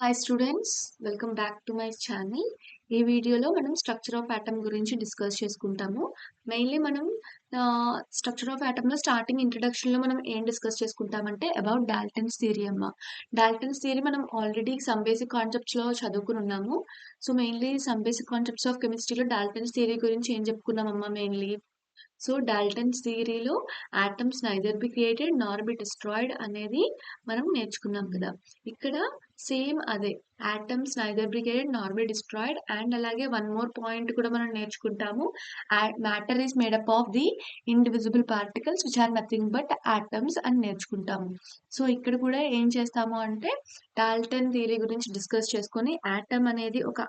Hi students, welcome back to my channel. ఈ వీడియోలో మనం స్ట్రక్చర్ ఆఫ్ ఆటమ్ గురించి డిస్కస్ చేసుకుంటాము. మెయిన్లీ మనం స్ట్రక్చర్ ఆఫ్ ఆటమ్లో స్టార్టింగ్ ఇంట్రడక్షన్లో మనం ఏం డిస్కస్ చేసుకుంటామంటే అబౌట్ డాల్టన్స్ థియరీ అమ్మ. డాల్టన్స్ థియరీ మనం ఆల్రెడీ సమ్ బేసిక్ కాన్సెప్ట్స్లో చదువుకుని ఉన్నాము. So mainly some basic concepts of కెమిస్ట్రీలో డాల్టన్స్ థియరీ గురించి ఏం చెప్పుకున్నామమ్మా మెయిన్లీ. సో డాల్టన్స్ థియరీలో atoms neither be created nor be destroyed అనేది మనం నేర్చుకున్నాం కదా. ఇక్కడ సేమ్ అదే atoms neither be created nor be destroyed and అలాగే వన్ మోర్ పాయింట్ కూడా మనం నేర్చుకుంటాము. Matter is made up of the indivisible particles which are nothing but atoms అని నేర్చుకుంటాము. సో ఇక్కడ కూడా ఏం చేస్తాము అంటే డాల్టన్ థియరీ గురించి డిస్కస్ చేసుకొని ఆటమ్ అనేది ఒక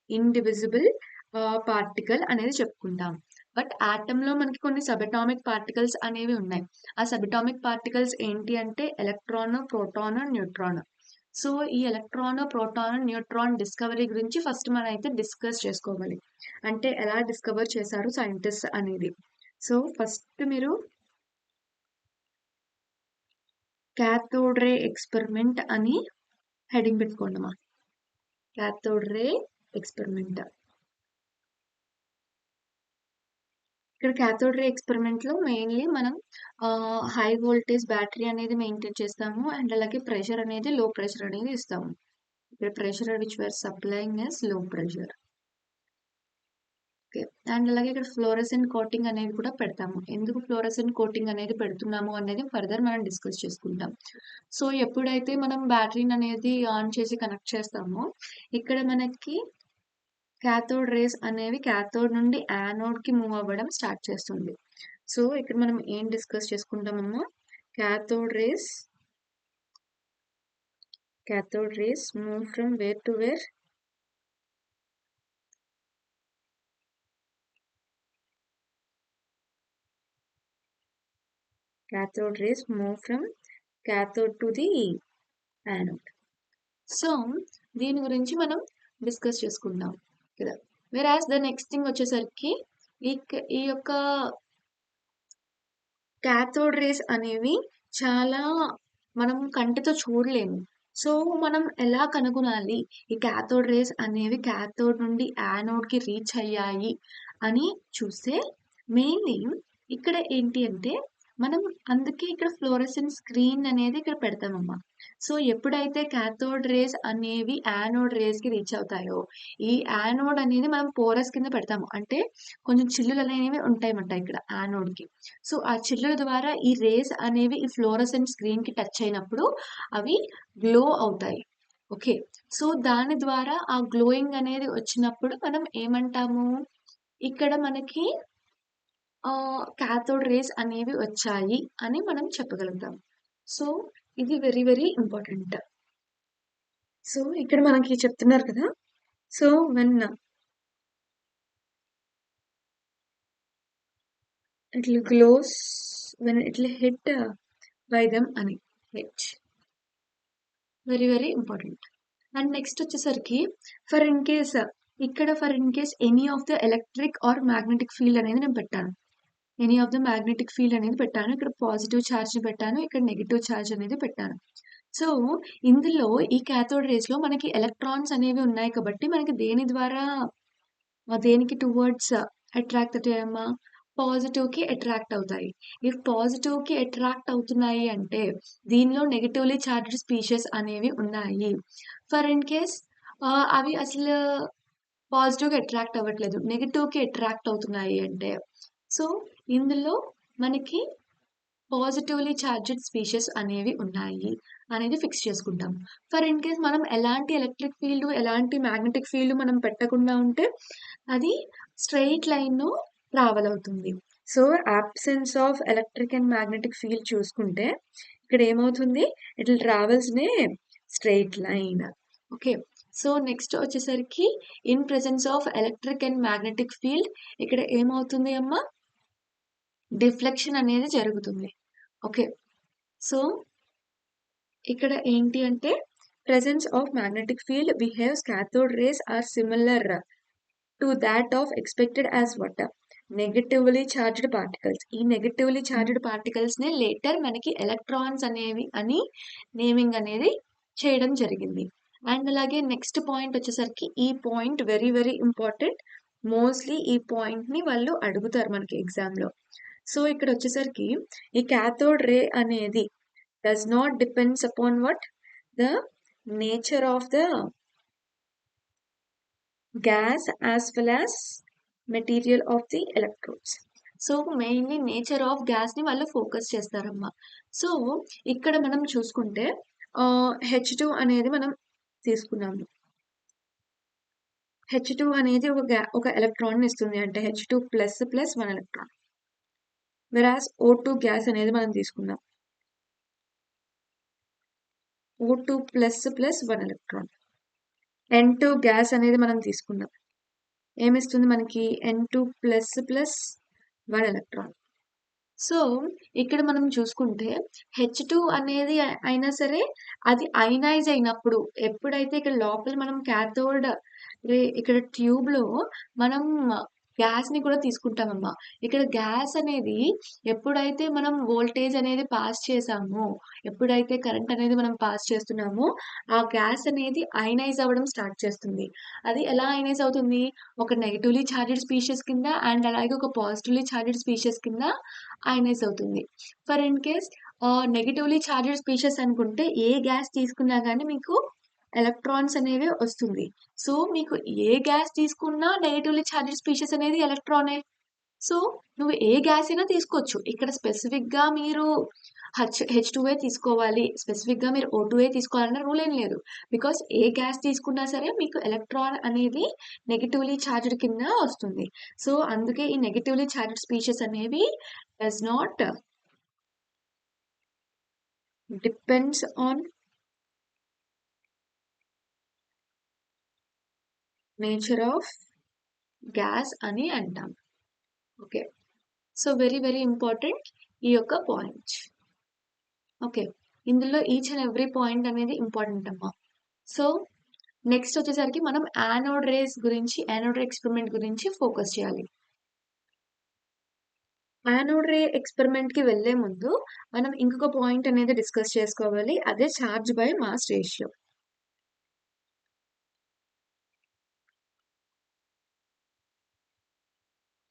ఇండివిజిబుల్ పార్టికల్ అనేది చెప్పుకుంటాం. బట్ ఆటంలో మనకి కొన్ని సబటామిక్ పార్టికల్స్ అనేవి ఉన్నాయి. ఆ సబటామిక్ పార్టికల్స్ ఏంటి అంటే ఎలక్ట్రాన్, ప్రోటాన్, న్యూట్రాన్. సో ఈ ఎలక్ట్రాన్, ప్రోటాన్, న్యూట్రాన్ డిస్కవరీ గురించి ఫస్ట్ మనం అయితే డిస్కస్ చేసుకోవాలి. అంటే ఎలా డిస్కవర్ చేశారు సైంటిస్ట్ అనేది. సో ఫస్ట్ మీరు క్యాథోడ్ రే ఎక్స్పెరిమెంట్ అని హెడింగ్ పెట్టుకోండి మా. Cathode ray experiment. ఇక్కడ క్యాథోడ్ రే ఎక్స్పెరిమెంట్ లో మెయిన్లీ మనం హై వోల్టేజ్ బ్యాటరీ అనేది మెయింటైన్ చేస్తాము అండ్ అలాగే ప్రెషర్ అనేది లో ప్రెషర్ అనేది ఇస్తాము. ఇక్కడ pressure which were supplying is low pressure. Okay, and అలాగే ఇక్కడ ఫ్లోరసెంట్ కోటింగ్ అనేది కూడా పెడతాము. ఎందుకు ఫ్లోరసెంట్ కోటింగ్ అనేది పెడుతున్నాము అనేది ఫర్దర్ మనం డిస్కస్ చేసుకుంటాం. సో ఎప్పుడైతే మనం బ్యాటరీని అనేది ఆన్ చేసి కనెక్ట్ చేస్తామో ఇక్కడ మనకి క్యాథోడ్ రేస్ అనేవి క్యాథోడ్ నుండి యానోడ్ కి మూవ్ అవ్వడం స్టార్ట్ చేస్తుంది. సో ఇక్కడ మనం ఏం discuss చేసుకుంటామమ్మా, cathode rays move from where to where? Cathode rays move from cathode to the anode. So దీని గురించి మనం డిస్కస్ చేసుకుందాం కదా. వెరాస్ ద నెక్స్ట్ థింగ్ వచ్చేసరికి ఈ యొక్క క్యాథోడ్ రేస్ అనేవి చాలా మనం కంటితో చూడలేము. సో మనం ఎలా కనుగొనాలి ఈ క్యాథోడ్ రేస్ అనేవి క్యాథోడ్ నుండి యానోడ్ కి రీచ్ అయ్యాయి అని చూస్తే మెయిన్లీ ఇక్కడ ఏంటి అంటే మనం అందుకే ఇక్కడ ఫ్లోరసెంట్ స్క్రీన్ అనేది ఇక్కడ పెడతామమ్మా. సో ఎప్పుడైతే క్యాథోడ్ రేస్ అనేవి యానోడ్ రేస్ కి రీచ్ అవుతాయో ఈ యానోడ్ అనేది మనం పోరస్ కింద పెడతాము. అంటే కొంచెం చిల్లులు అనేవి ఉంటాయన్నమాట ఇక్కడ యానోడ్ కి. సో ఆ చిల్లుల ద్వారా ఈ రేస్ అనేవి ఈ ఫ్లోరసెంట్ స్క్రీన్ కి టచ్ అయినప్పుడు అవి గ్లో అవుతాయి. ఓకే, సో దాని ద్వారా ఆ గ్లోయింగ్ అనేది వచ్చినప్పుడు మనం ఏమంటాము, ఇక్కడ మనకి క్యాథోడ్ రేస్ అనేవి వచ్చాయి అని మనం చెప్పగలుగుతాం. సో ఇది వెరీ వెరీ ఇంపార్టెంట్. సో ఇక్కడ మనకి చెప్తున్నారు కదా. So when it glows when it hit by them అని hit very very important. And next వచ్చేసరికి ఫర్ ఇన్ కేస్ ఇక్కడ for in case any of the electric or magnetic field అనేది నేను పెట్టాను. Any of the magnetic field అనేది పెట్టాను. ఇక్కడ positive charge పెట్టాను, ఇక్కడ నెగిటివ్ ఛార్జ్ అనేది పెట్టాను. సో ఇందులో ఈ క్యాథోడ్ రేస్ లో మనకి ఎలక్ట్రాన్స్ అనేవి ఉన్నాయి కాబట్టి మనకి దేని ద్వారా దేనికి టువర్డ్స్ అట్రాక్ట్ అవుతాయమ్మా, పాజిటివ్ కి అట్రాక్ట్ అవుతాయి. ఇఫ్ పాజిటివ్ కి అట్రాక్ట్ అవుతున్నాయి అంటే దీనిలో నెగిటివ్లీ చార్జ్డ్ స్పీషియస్ అనేవి ఉన్నాయి. ఫర్ ఇన్ కేస్ అవి అసలు పాజిటివ్ కి అట్రాక్ట్ అవ్వట్లేదు, నెగిటివ్ కి అట్రాక్ట్ అవుతున్నాయి అంటే సో ఇందులో మనకి పాజిటివ్లీ చార్జ్డ్ స్పీషియస్ అనేవి ఉన్నాయి అనేది ఫిక్స్ చేసుకుంటాం. ఫర్ ఇన్ కేస్ మనం ఎలాంటి ఎలక్ట్రిక్ ఫీల్డ్ ఎలాంటి మ్యాగ్నెటిక్ ఫీల్డ్ మనం పెట్టకుండా ఉంటే అది స్ట్రెయిట్ లైన్ ట్రావెల్ అవుతుంది. So absence of electric and magnetic field చూసుకుంటే ఇక్కడ ఏమవుతుంది, it travels in straight line. Okay, so next వచ్చేసరికి in presence of electric and magnetic field ఇక్కడ ఏమవుతుంది అమ్మా, డిఫ్లెక్షన్ అనేది జరుగుతుంది. ఓకే, సో ఇక్కడ ఏంటి అంటే presence of magnetic field behaves cathode rays are similar to that of expected as what? Negatively charged particles. ఈ నెగటివ్లీ చార్జ్డ్ పార్టికల్స్ నే లేటర్ మనకి ఎలక్ట్రాన్స్ అనేవి అని నేమింగ్ అనేది చేయడం జరిగింది. అండ్ అలాగే నెక్స్ట్ పాయింట్ వచ్చేసరికి ఈ point very very important. Mostly ఈ పాయింట్ని వాళ్ళు అడుగుతారు మనకి ఎగ్జామ్లో. సో ఇక్కడ వచ్చేసరికి ఈ cathode ray అనేది does not depends upon what the nature of the gas as well as material of the electrodes. So mainly nature of గ్యాస్ని వాళ్ళు ఫోకస్ చేస్తారమ్మా. సో ఇక్కడ మనం చూసుకుంటే H2 అనేది మనం తీసుకున్నాము. H2 అనేది ఒక ఎలక్ట్రాన్ ఇస్తుంది, అంటే H2 plus plus 1 electron. వెరాస్ O2 gas అనేది మనం తీసుకుందాం, O2 plus plus 1 electron. N2 gas అనేది మనం తీసుకుందాం, ఏమిస్తుంది మనకి N2 plus plus 1 electron. So ఇక్కడ మనం చూసుకుంటే H2 అనేది అయినా సరే అది అయనైజ్ అయినప్పుడు, ఎప్పుడైతే ఇక్కడ లోపల మనం క్యాథోడ్ రే ఇక్కడ ట్యూబ్లో మనం గ్యాస్ని కూడా తీసుకుంటామమ్మా. ఇక్కడ గ్యాస్ అనేది ఎప్పుడైతే మనం వోల్టేజ్ అనేది పాస్ చేసామో, ఎప్పుడైతే కరెంట్ అనేది మనం పాస్ చేస్తున్నామో, ఆ గ్యాస్ అనేది అయనైజ్ అవ్వడం స్టార్ట్ చేస్తుంది. అది ఎలా అయనైజ్ అవుతుంది? ఒక నెగిటివ్లీ ఛార్జ్డ్ స్పీషియస్ కింద అండ్ అలాగే ఒక పాజిటివ్లీ ఛార్జ్డ్ స్పీషియస్ కింద అయనైజ్ అవుతుంది. For in case negatively charged spacious అనుకుంటే ఏ గ్యాస్ తీసుకున్నా కానీ మీకు ఎలక్ట్రాన్స్ అనేవి వస్తుంది. సో మీకు ఏ గ్యాస్ తీసుకున్నా నెగిటివ్లీ ఛార్జ్డ్ స్పీషియస్ అనేది ఎలక్ట్రానే. సో నువ్వు ఏ గ్యాస్ అయినా తీసుకోవచ్చు. ఇక్కడ స్పెసిఫిక్గా మీరు H2A తీసుకోవాలి, స్పెసిఫిక్గా మీరు O2A తీసుకోవాలన్న రూల్ ఏం లేదు. బికాస్ ఏ గ్యాస్ తీసుకున్నా సరే మీకు ఎలక్ట్రాన్ అనేది నెగిటివ్లీ ఛార్జ్డ్ కింద వస్తుంది. సో అందుకే ఈ నెగిటివ్లీ ఛార్జ్డ్ స్పీషియస్ అనేవి does not depends on nature of gas అని అంటాం. Okay, so very very important ఈ యొక్క పాయింట్. ఓకే, ఇందులో ఈచ్ అండ్ ఎవ్రీ పాయింట్ అనేది ఇంపార్టెంట్ అమ్మా. సో నెక్స్ట్ వచ్చేసరికి మనం యానోడ్ రేస్ గురించి, యానోడ్ రే ఎక్స్పెరిమెంట్ గురించి ఫోకస్ చేయాలి. యానోడ్ రే ఎక్స్పెరిమెంట్కి వెళ్ళే ముందు మనం ఇంకొక పాయింట్ అనేది డిస్కస్ చేసుకోవాలి, అదే charge by mass ratio.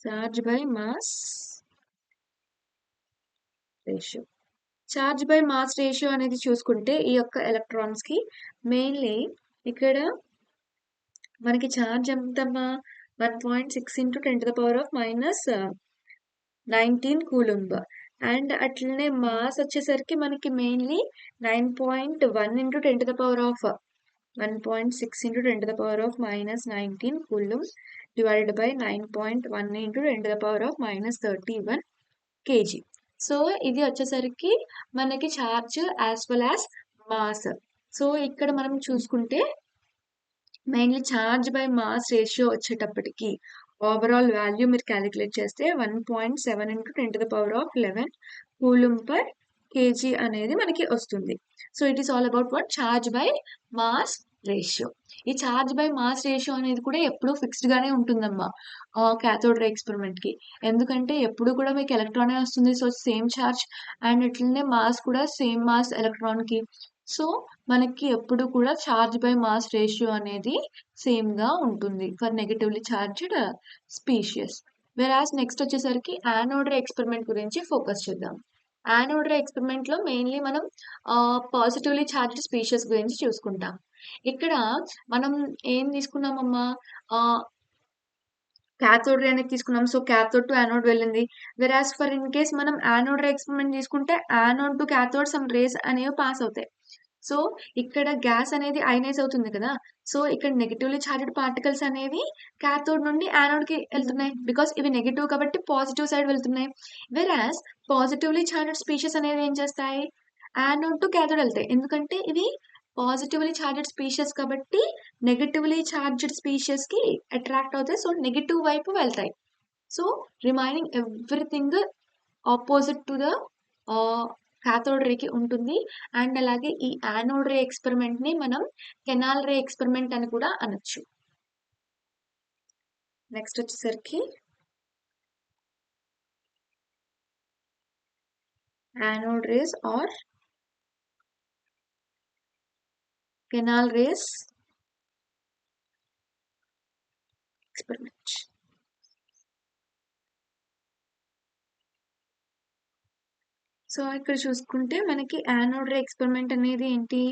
Charge by mass ratio. Charge by mass ratio అనేది చూసుకుంటే ఈ యొక్క ఎలక్ట్రాన్స్కి మెయిన్లీ ఇక్కడ మనకి ఛార్జ్ ఎంతమ్మా 1.6 × 10⁻⁻19 కూలుంబ్. అండ్ అట్లనే మాస్ వచ్చేసరికి మనకి mainly 9.1 × 10⁻1.6 × 10⁻⁻19 coulomb divided by 9.1 × 10⁻31 kg. So ఇది వచ్చేసరికి మనకి charge as well as mass. So ఇక్కడ మనం చూసుకుంటే mainly charge by mass ratio వచ్చేటప్పటికి ఓవరాల్ వాల్యూ మీరు క్యాలిక్యులేట్ చేస్తే 1.7 × 10⁻11 కూలుంబ్ పర్ కేజీ అనేది మనకి వస్తుంది. So it is all about what charge by mass ratio. ఈ ఛార్జ్ బై మాస్ రేషియో అనేది కూడా ఎప్పుడూ ఫిక్స్డ్గానే ఉంటుందమ్మా క్యాథోడ్ రే ఎక్స్పెరిమెంట్కి. ఎందుకంటే ఎప్పుడు కూడా మీకు ఎలక్ట్రానే వస్తుంది, సో సేమ్ ఛార్జ్. అండ్ ఇట్లనే మాస్ కూడా సేమ్ మాస్ ఎలక్ట్రాన్కి. సో మనకి ఎప్పుడు కూడా ఛార్జ్ బై మాస్ రేషియో అనేది సేమ్గా ఉంటుంది for negatively charged spacious. వెరాస్ next వచ్చేసరికి యానోడ్ రే ఎక్స్పెరిమెంట్ గురించి ఫోకస్ చేద్దాం. యానోడ్ రే ఎక్స్పెరిమెంట్లో మెయిన్లీ మనం పాజిటివ్లీ ఛార్జ్డ్ స్పీషియస్ గురించి చూసుకుంటాం. ఇక్కడ మనం ఏం తీసుకున్నామమ్మా, క్యాథోడ్ రే అనేది తీసుకున్నాం. సో క్యాథోడ్ టు యానోడ్ వెళ్ళింది. వెరాస్ ఫర్ ఇన్ కేస్ మనం యానోడ్ రే ఎక్స్పెరిమెంట్ తీసుకుంటే anode to cathode some rays అనేవి పాస్ అవుతాయి. సో ఇక్కడ గ్యాస్ అనేది అయనైజ్ అవుతుంది కదా. సో ఇక్కడ నెగిటివ్లీ ఛార్జ్డ్ పార్టికల్స్ అనేవి క్యాథోడ్ నుండి యానోడ్కి వెళ్తున్నాయి, బికాస్ ఇవి నెగిటివ్ కాబట్టి పాజిటివ్ సైడ్ వెళ్తున్నాయి. వెరాస్ పాజిటివ్లీ ఛార్జ్డ్ స్పీషియస్ అనేది ఏం చేస్తాయి, యానోడ్ టు క్యాథోడ్ వెళ్తాయి. ఎందుకంటే ఇవి పాజిటివ్లీ ఛార్జ్డ్ స్పీషియస్ కాబట్టి నెగిటివ్లీ ఛార్జ్డ్ స్పీషియస్కి అట్రాక్ట్ అవుతాయి. సో నెగిటివ్ వైపు వెళ్తాయి. So remaining everything opposite to the cathode రేకి ఉంటుంది. అండ్ అలాగే ఈ యానోడ్ రే ఎక్స్పెరిమెంట్ని మనం కెనాల్ రే ఎక్స్పెరిమెంట్ అని కూడా అనొచ్చు. నెక్స్ట్ వచ్చేసరికి anode rays or canal rays experiment. So ఇక్కడ చూసుకుంటే మనకి యానోడ్ రే ఎక్స్పెరిమెంట్ అనేది ఏంటి,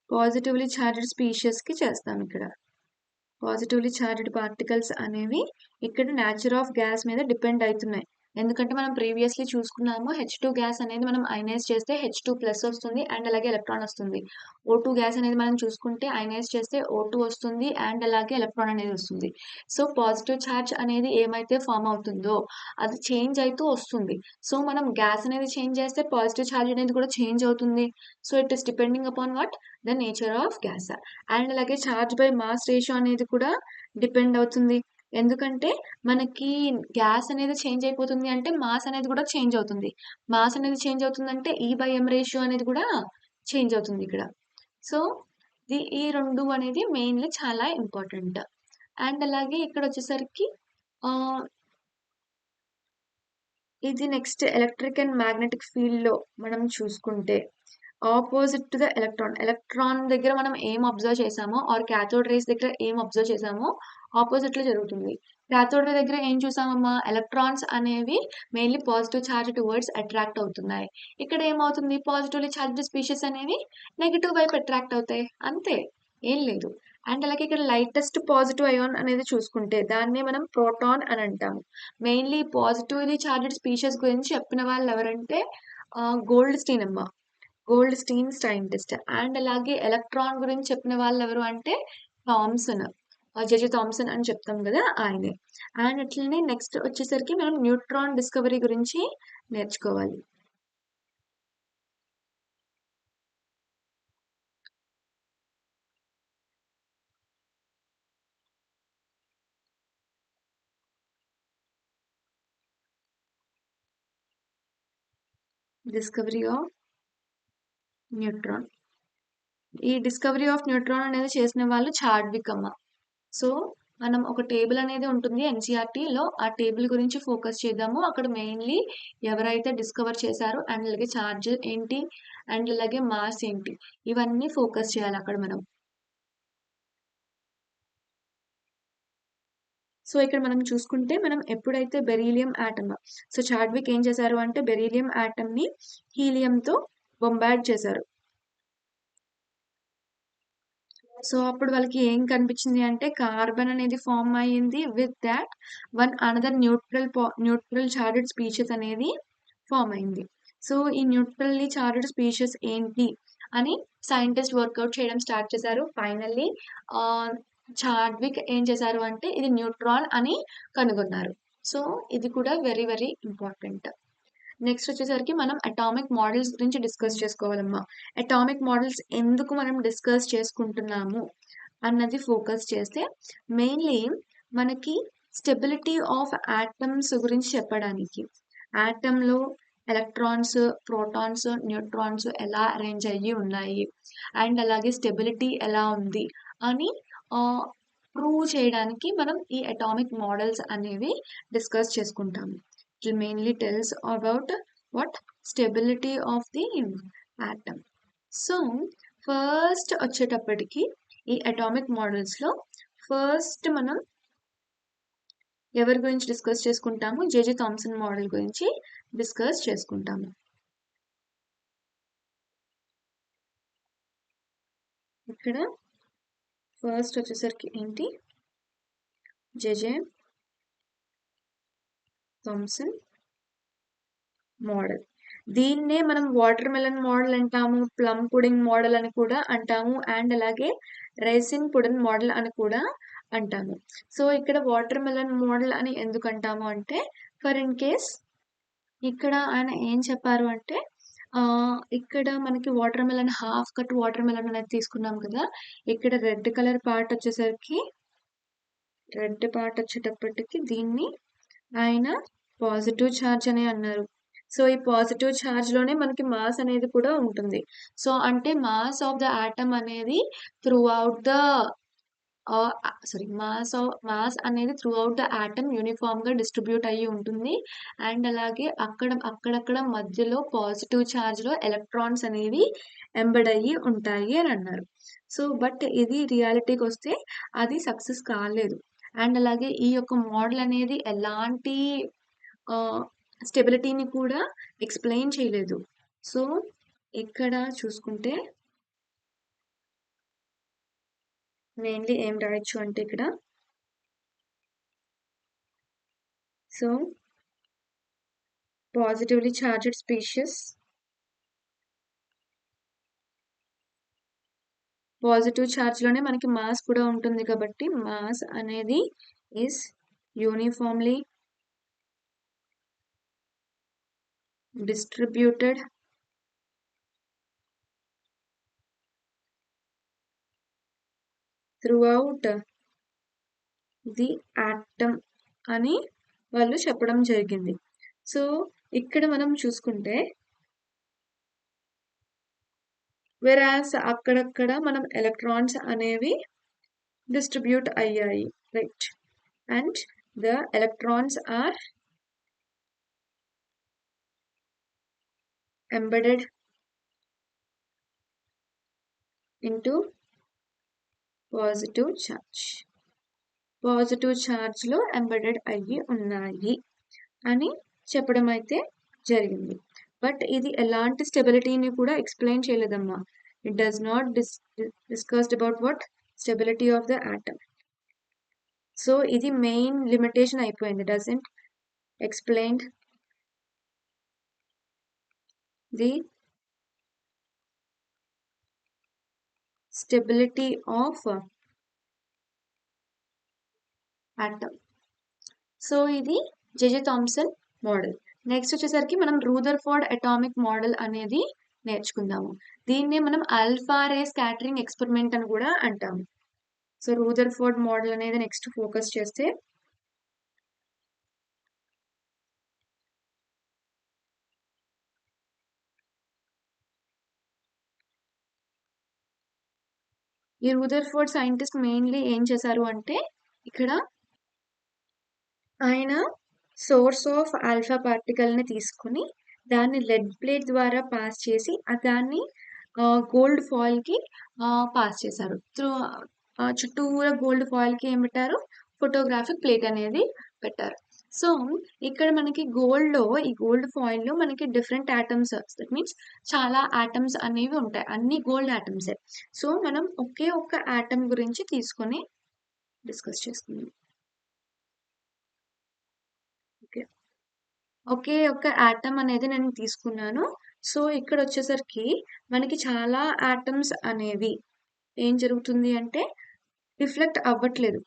పాజిటివ్లీ ఛార్జ్డ్ స్పీషియస్కి చేస్తాం. ఇక్కడ పాజిటివ్లీ ఛార్జ్డ్ పార్టికల్స్ అనేవి ఇక్కడ నేచర్ ఆఫ్ గ్యాస్ మీద డిపెండ్ అవుతున్నాయి. ఎందుకంటే మనం ప్రీవియస్లీ చూసుకున్నాము H2 గ్యాస్ అనేది మనం అయనైజ్ చేస్తే H2 ప్లస్ వస్తుంది అండ్ అలాగే ఎలక్ట్రాన్ వస్తుంది. O2 గ్యాస్ అనేది మనం చూసుకుంటే అయనైజ్ చేస్తే O2 వస్తుంది అండ్ అలాగే ఎలక్ట్రాన్ అనేది వస్తుంది. సో పాజిటివ్ ఛార్జ్ అనేది ఏమైతే ఫామ్ అవుతుందో అది చేంజ్ అవుతూ వస్తుంది. సో మనం గ్యాస్ అనేది చేంజ్ చేస్తే పాజిటివ్ ఛార్జ్ అనేది కూడా చేంజ్ అవుతుంది. So it is depending upon what, the nature of gas. And అలాగే ఛార్జ్ బై మాస్ రేషియో అనేది కూడా డిపెండ్ అవుతుంది. ఎందుకంటే మనకి గ్యాస్ అనేది చేంజ్ అయిపోతుంది అంటే మాస్ అనేది కూడా చేంజ్ అవుతుంది. మాస్ అనేది చేంజ్ అవుతుందంటే E/m రేషియో అనేది కూడా చేంజ్ అవుతుంది ఇక్కడ. సో ఈ రెండు అనేది మెయిన్లీ చాలా ఇంపార్టెంట్. అండ్ అలాగే ఇక్కడ వచ్చేసరికి ఇది నెక్స్ట్ ఎలక్ట్రిక్ అండ్ మ్యాగ్నెటిక్ ఫీల్డ్లో మనం చూసుకుంటే ఆపోజిట్ టు ద ఎలక్ట్రాన్ దగ్గర మనం ఏం అబ్జర్వ్ చేసామో ఆర్ క్యాథోడ్ రేస్ దగ్గర ఏం అబ్జర్వ్ చేసామో ఆపోజిట్లో జరుగుతుంది. క్యాథోడ్ రే దగ్గర ఏం చూసామమ్మా, ఎలక్ట్రాన్స్ అనేవి mainly positive charge towards attract అవుతున్నాయి. ఇక్కడ ఏమవుతుంది, పాజిటివ్లీ ఛార్జ్డ్ స్పీషీస్ అనేవి నెగిటివ్ వైపు అట్రాక్ట్ అవుతాయి, అంతే, ఏం లేదు. అండ్ అలాగే ఇక్కడ లైటెస్ట్ పాజిటివ్ అయాన్ అనేది చూసుకుంటే దాన్ని మనం ప్రోటాన్ అని అంటాము. మెయిన్లీ పాజిటివ్లీ ఛార్జ్డ్ స్పీషీస్ గురించి చెప్పిన వాళ్ళు ఎవరంటే గోల్డ్ స్టీన్ అమ్మ, గోల్డ్ స్టీన్ సైంటిస్ట్. అండ్ అలాగే ఎలక్ట్రాన్ గురించి చెప్పిన వాళ్ళు ఎవరు అంటే థామ్సన్, జెజే థామ్సన్ అని చెప్తాం కదా, ఆయనే. అండ్ అట్లనే నెక్స్ట్ వచ్చేసరికి మనం న్యూట్రాన్ డిస్కవరీ గురించి నేర్చుకోవాలి. Discovery of neutron. ఈ డిస్కవరీ ఆఫ్ న్యూట్రాన్ అనేది చేసిన వాళ్ళు చాడ్విక్ అమ్మ. సో మనం ఒక టేబుల్ అనేది ఉంటుంది ఎన్సీఆర్టీలో, ఆ టేబుల్ గురించి ఫోకస్ చేద్దాము. అక్కడ మెయిన్లీ ఎవరైతే డిస్కవర్ చేశారో అండ్ అలాగే ఛార్జ్ ఏంటి అండ్ అలాగే మాస్ ఏంటి ఇవన్నీ ఫోకస్ చేయాలి అక్కడ మనం. సో ఇక్కడ మనం చూసుకుంటే మనం ఎప్పుడైతే బెరీలియం ఆటమ్, సో చాడ్విక్ ఏం చేశారు అంటే బెరీలియం ఆటమ్ని హీలియంతో బొంబార్డ్ చేశారు. సో అప్పుడు వాళ్ళకి ఏం కనిపించింది అంటే కార్బన్ అనేది ఫామ్ అయ్యింది, with that one another neutral charged species అనేది ఫామ్ అయింది. సో ఈ న్యూట్రల్లీ చార్జ్డ్ స్పీషీస్ ఏంటి అని సైంటిస్ట్ వర్కౌట్ చేయడం స్టార్ట్ చేశారు. ఫైనల్లీ చాడ్విక్ ఏం చేశారు అంటే ఇది న్యూట్రాన్ అని కనుగొన్నారు. సో ఇది కూడా వెరీ వెరీ ఇంపార్టెంట్. నెక్స్ట్ వచ్చేసరికి మనం అటామిక్ మోడల్స్ గురించి డిస్కస్ చేసుకోవాలమ్మా. అటామిక్ మోడల్స్ ఎందుకు మనం డిస్కస్ చేసుకుంటున్నాము అన్నది ఫోకస్ చేస్తే మెయిన్లీ మనకి స్టెబిలిటీ ఆఫ్ ఆటమ్స్ గురించి చెప్పడానికి, ఆటంలో ఎలక్ట్రాన్స్, ప్రోటాన్స్, న్యూట్రాన్స్ ఎలా అరేంజ్ అయ్యి ఉన్నాయి అండ్ అలాగే స్టెబిలిటీ ఎలా ఉంది అని ప్రూవ్ చేయడానికి మనం ఈ అటామిక్ మోడల్స్ అనేవి డిస్కస్ చేసుకుంటాము. It mainly tells about what stability of the atom. So first వచ్చేటప్పటికి ఈ అటామిక్ మోడల్స్లో ఫస్ట్ మనం ఎవరి గురించి డిస్కస్ చేసుకుంటాము, జేజే థామ్సన్ మోడల్ గురించి డిస్కస్ చేసుకుంటాము. ఇక్కడ ఫస్ట్ వచ్చేసరికి ఏంటి, జేజే థామ్సన్ మోడల్. దీన్నే మనం వాటర్ మెలన్ మోడల్ అంటాము, ప్లమ్ పుడింగ్ మోడల్ అని కూడా అంటాము అండ్ అలాగే రైసిన్ పుడిన్ మోడల్ అని కూడా అంటాము. సో ఇక్కడ వాటర్ మెలన్ మోడల్ అని ఎందుకు అంటాము అంటే ఫర్ ఇన్ కేస్ ఇక్కడ ఆయన ఏం చెప్పారు అంటే ఇక్కడ మనకి water melon half cut water melon అనేది తీసుకున్నాం కదా, ఇక్కడ రెడ్ కలర్ పార్ట్ వచ్చేసరికి రెడ్ పార్ట్ వచ్చేటప్పటికి దీన్ని ఆయన పాజిటివ్ ఛార్జ్ అని అన్నారు. సో ఈ పాజిటివ్ ఛార్జ్ లోనే మనకి మాస్ అనేది కూడా ఉంటుంది. సో అంటే మాస్ ఆఫ్ ద ఆటమ్ అనేది త్రూ అవుట్ ద మాస్ అనేది through out the atom uniform గా డిస్ట్రిబ్యూట్ అయ్యి ఉంటుంది. అండ్ అలాగే అక్కడక్కడ మధ్యలో పాజిటివ్ ఛార్జ్ లో ఎలక్ట్రాన్స్ అనేవి ఎంబెడ్ అయ్యి ఉంటాయి అని అన్నారు. సో బట్ ఇది రియాలిటీకి వస్తే అది సక్సెస్ కాలేదు. అండ్ అలాగే ఈ యొక్క మోడల్ అనేది ఎలాంటి స్టెబిలిటీని కూడా ఎక్స్ప్లెయిన్ చేయలేదు. సో ఇక్కడ చూసుకుంటే మెయిన్లీ ఏం రాయొచ్చు అంటే ఇక్కడ so positively charged spacious positive charge లోనే మనకి మాస్ కూడా ఉంటుంది కాబట్టి మాస్ అనేది is uniformly distributed throughout the atom అని వాళ్ళు చెప్పడం జరిగింది. సో ఇక్కడ మనం చూసుకుంటే వెరాస్ అక్కడక్కడ మనం ఎలక్ట్రాన్స్ అనేవి డిస్ట్రిబ్యూట్ అయ్యాయి, right? And the electrons are embedded into positive charge. Positive ఛార్జ్లో ఎంబెడెడ్ అయ్యి ఉన్నాయి అని చెప్పడం అయితే జరిగింది. బట్ ఇది ఎలాంటి స్టెబిలిటీని కూడా ఎక్స్ప్లెయిన్ చేయలేదమ్మా. It does not discussed about what stability of the atom. So ఇది మెయిన్ లిమిటేషన్ అయిపోయింది. Doesn't explain the stability of atom. So ఇది జెజే థామ్సన్ మోడల్. నెక్స్ట్ వచ్చేసరికి మనం రూదర్ఫోర్డ్ అటామిక్ మోడల్ అనేది నేర్చుకుందాము. దీన్నే మనం ఆల్ఫా రే స్కాటరింగ్ ఎక్స్పెరిమెంట్ అని కూడా అంటాము. సో రూదర్ఫోర్డ్ మోడల్ అనేది నెక్స్ట్ ఫోకస్ చేస్తే ఈ రూదర్ఫోర్డ్ సైంటిస్ట్ మెయిన్లీ ఏం చేశారు అంటే ఇక్కడ ఆయన సోర్స్ ఆఫ్ ఆల్ఫా పార్టికల్ని తీసుకుని దాన్ని లెడ్ ప్లేట్ ద్వారా పాస్ చేసి దాన్ని గోల్డ్ ఫాయిల్కి పాస్ చేశారు. చుట్టూరా గోల్డ్ ఫాయిల్కి ఏం పెట్టారు? ఫోటోగ్రాఫిక్ ప్లేట్ అనేది పెట్టారు. సో ఇక్కడ మనకి గోల్డ్లో ఈ గోల్డ్ ఫాయిల్లో మనకి డిఫరెంట్ ఆటమ్స్, దట్ మీన్స్ చాలా ఆటమ్స్ అనేవి ఉంటాయి. అన్ని గోల్డ్ ఆటమ్సే. సో మనం ఒకే ఒక్క ఆటమ్ గురించి తీసుకొని డిస్కస్ చేస్తున్నాం. ఓకే, ఒకే ఒక్క ఆటమ్ అనేది నేను తీసుకున్నాను. సో ఇక్కడ వచ్చేసరికి మనకి చాలా ఆటమ్స్ అనేవి ఏం జరుగుతుంది అంటే రిఫ్లెక్ట్ అవ్వట్లేదు,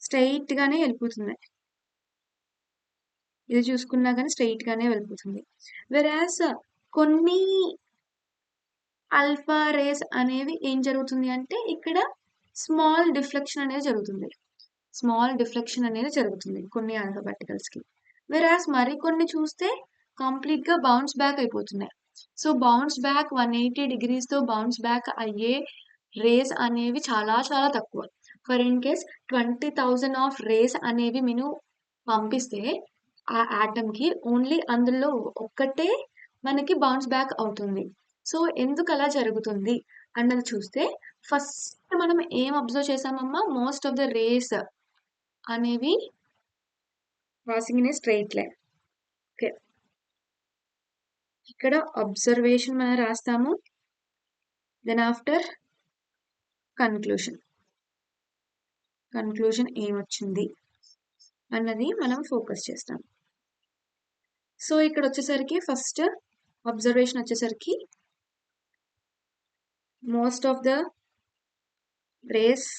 స్ట్రైట్ గానే వెళ్ళిపోతుంది. ఇది చూసుకున్నా కానీ స్ట్రైట్ గానే వెళ్ళిపోతుంది. వెరాస్ కొన్ని ఆల్ఫా రేస్ అనేవి ఏం జరుగుతుంది అంటే ఇక్కడ స్మాల్ డిఫ్లెక్షన్ అనేది జరుగుతుంది. స్మాల్ డిఫ్లెక్షన్ అనేది జరుగుతుంది కొన్ని ఆల్ఫా పార్టికల్స్ కి. వెరాస్ మరికొన్ని చూస్తే కంప్లీట్ గా బౌన్స్ బ్యాక్ అయిపోతున్నాయి. సో బౌన్స్ బ్యాక్ 180 degrees తో బౌన్స్ బ్యాక్ అయ్యే రేస్ అనేవి చాలా చాలా తక్కువ. For in case 20,000 of rays అనేవి మీరు పంపిస్తే ఆ ఆటమ్ కి ఓన్లీ అందులో ఒక్కటే మనకి బౌన్స్ బ్యాక్ అవుతుంది. సో ఎందుకు అలా జరుగుతుంది అన్నది చూస్తే ఫస్ట్ మనం ఏం అబ్జర్వ్ చేసామమ్మా? మోస్ట్ ఆఫ్ ద రేస్ అనేవి passing in a straight line. Okay, ఇక్కడ అబ్జర్వేషన్ మనం రాస్తాము. దెన్ ఆఫ్టర్ కన్క్లూషన్ ఏమొచ్చింది అన్నది మనం ఫోకస్ చేస్తాం. సో ఇక్కడ వచ్చేసరికి ఫస్ట్ అబ్జర్వేషన్ వచ్చేసరికి most of the rays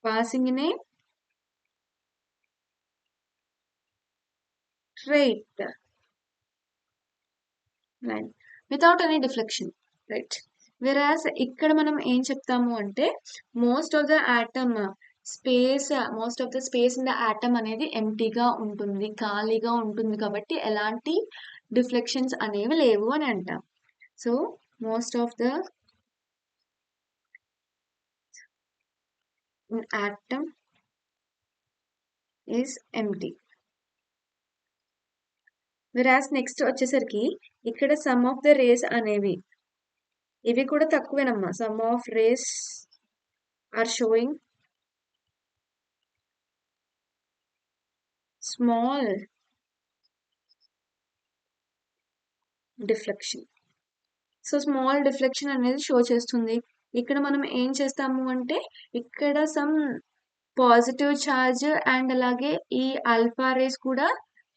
passing in a straight line without any deflection, right? Whereas ఇక్కడ మనం ఏం చెప్తాము అంటే most of the space in the atom అనేది ఎంటీగా ఉంటుంది, ఖాళీగా ఉంటుంది, కాబట్టి ఎలాంటి డిఫ్లెక్షన్స్ అనేవి లేవు అని అంటాం. So most of the atom is empty. Whereas next వచ్చేసరికి ఇక్కడ సమ్ ఆఫ్ ద రేస్ అనేవి ఇవి కూడా తక్కువేనమ్మా. Some of rays are showing small deflection. So small deflection అనేది షో చేస్తుంది. ఇక్కడ మనం ఏం చేస్తాము అంటే ఇక్కడ సమ్ పాజిటివ్ ఛార్జ్ అండ్ అలాగే ఈ ఆల్ఫా రేస్ కూడా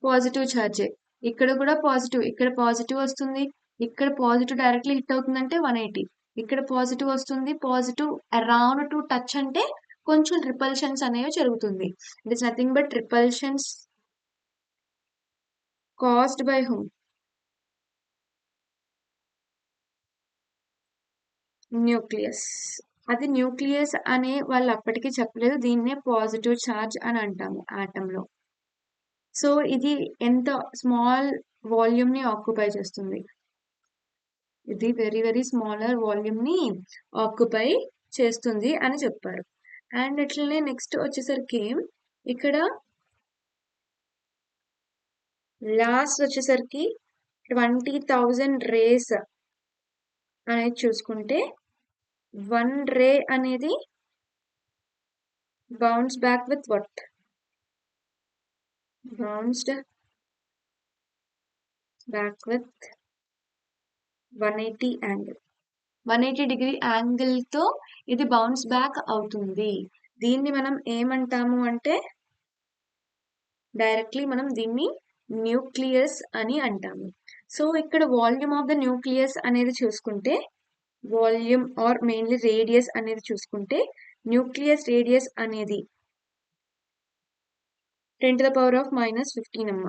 పాజిటివ్ ఛార్జే. ఇక్కడ కూడా పాజిటివ్, ఇక్కడ పాజిటివ్ వస్తుంది, ఇక్కడ పాజిటివ్ డైరెక్ట్లీ హిట్ అవుతుందంటే 180, ఇక్కడ పాజిటివ్ వస్తుంది, పాజిటివ్ అరౌండ్ టు టచ్ అంటే కొంచెం రిపల్షన్స్ అనేవి జరుగుతుంది. It is nothing but repulsions caused by home, nucleus. అది న్యూక్లియస్ అనే వాళ్ళు అప్పటికి చెప్పలేదు, దీన్నే పాజిటివ్ ఛార్జ్ అని అంటాము ఆటంలో. సో ఇది ఎంత స్మాల్ వాల్యూమ్ ని ఆక్యుపై చేస్తుంది, ఇది వెరీ వెరీ స్మాలర్ వాల్యూమ్ ని ఆక్యుపై చేస్తుంది అని చెప్పారు. అండ్ ఇట్లనే నెక్స్ట్ వచ్చేసరికి ఇక్కడ లాస్ట్ వచ్చేసరికి 20,000 రేస్ అనేది చూసుకుంటే 1 రే అనేది bounce back with what, bounced back with 180 angle, 180 degree angle తో ఇది బౌన్స్ బ్యాక్ అవుతుంది. దీన్ని మనం ఏమంటాము అంటే డైరెక్ట్లీ మనం దీన్ని న్యూక్లియస్ అని అంటాము. సో ఇక్కడ వాల్యూమ్ ఆఫ్ ద న్యూక్లియస్ అనేది చూసుకుంటే, వాల్యూమ్ ఆర్ మెయిన్లీ రేడియస్ అనేది చూసుకుంటే, న్యూక్లియస్ రేడియస్ అనేది 10⁻⁻15 అమ్మ.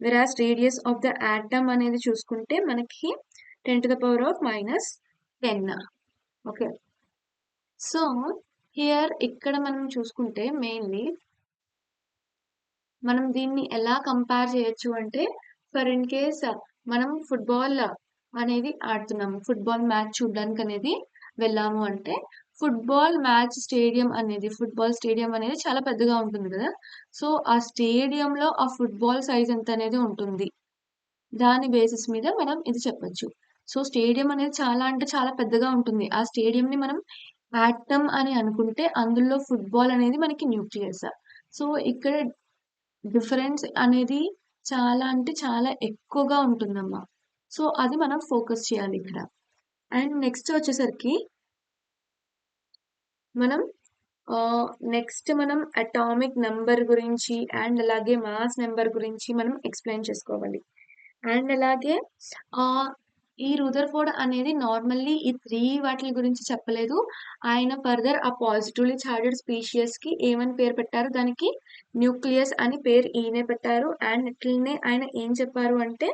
వెరాస్ రేడియస్ ఆఫ్ ద ఆటమ్ అనేది చూసుకుంటే మనకి 10⁻⁻10. ఓకే, సో హియర్ ఇక్కడ మనం చూసుకుంటే మెయిన్లీ మనం దీన్ని ఎలా కంపేర్ చేయొచ్చు అంటే, ఫర్ ఇన్ కేస్ మనం ఫుట్బాల్ అనేది ఆడుతున్నాము, ఫుట్బాల్ మ్యాచ్ చూడడానికి అనేది వెళ్ళాము అంటే, ఫుట్బాల్ మ్యాచ్ స్టేడియం అనేది, ఫుట్బాల్ స్టేడియం అనేది చాలా పెద్దగా ఉంటుంది కదా. సో ఆ స్టేడియంలో ఆ ఫుట్బాల్ సైజ్ ఎంత అనేది ఉంటుంది, దాని బేసిస్ మీద మనం ఇది చెప్పొచ్చు. సో స్టేడియం అనేది చాలా అంటే చాలా పెద్దగా ఉంటుంది, ఆ స్టేడియంని మనం ఆటమ్ అని అనుకుంటే అందులో ఫుట్బాల్ అనేది మనకి న్యూక్లియస్. సో ఇక్కడ డిఫరెన్స్ అనేది చాలా అంటే చాలా ఎక్కువగా ఉంటుందమ్మా. సో అది మనం ఫోకస్ చేయాలి ఇక్కడ. అండ్ నెక్స్ట్ వచ్చేసరికి మనం నెక్స్ట్ మనం అటామిక్ నెంబర్ గురించి అండ్ అలాగే మాస్ నెంబర్ గురించి మనం ఎక్స్ప్లెయిన్ చేసుకోవాలి. అండ్ అలాగే ఈ రూదర్ఫోర్డ్ అనేది నార్మల్లీ ఈ 3 వాటి గురించి చెప్పలేదు. ఆయన ఫర్దర్ ఆ పాజిటివ్లీ చార్జెడ్ స్పీషియస్ కి ఏమని పేరు పెట్టారు, దానికి న్యూక్లియస్ అని పేరు ఈయనే పెట్టారు. అండ్ ఇట్లనే ఆయన ఏం చెప్పారు అంటే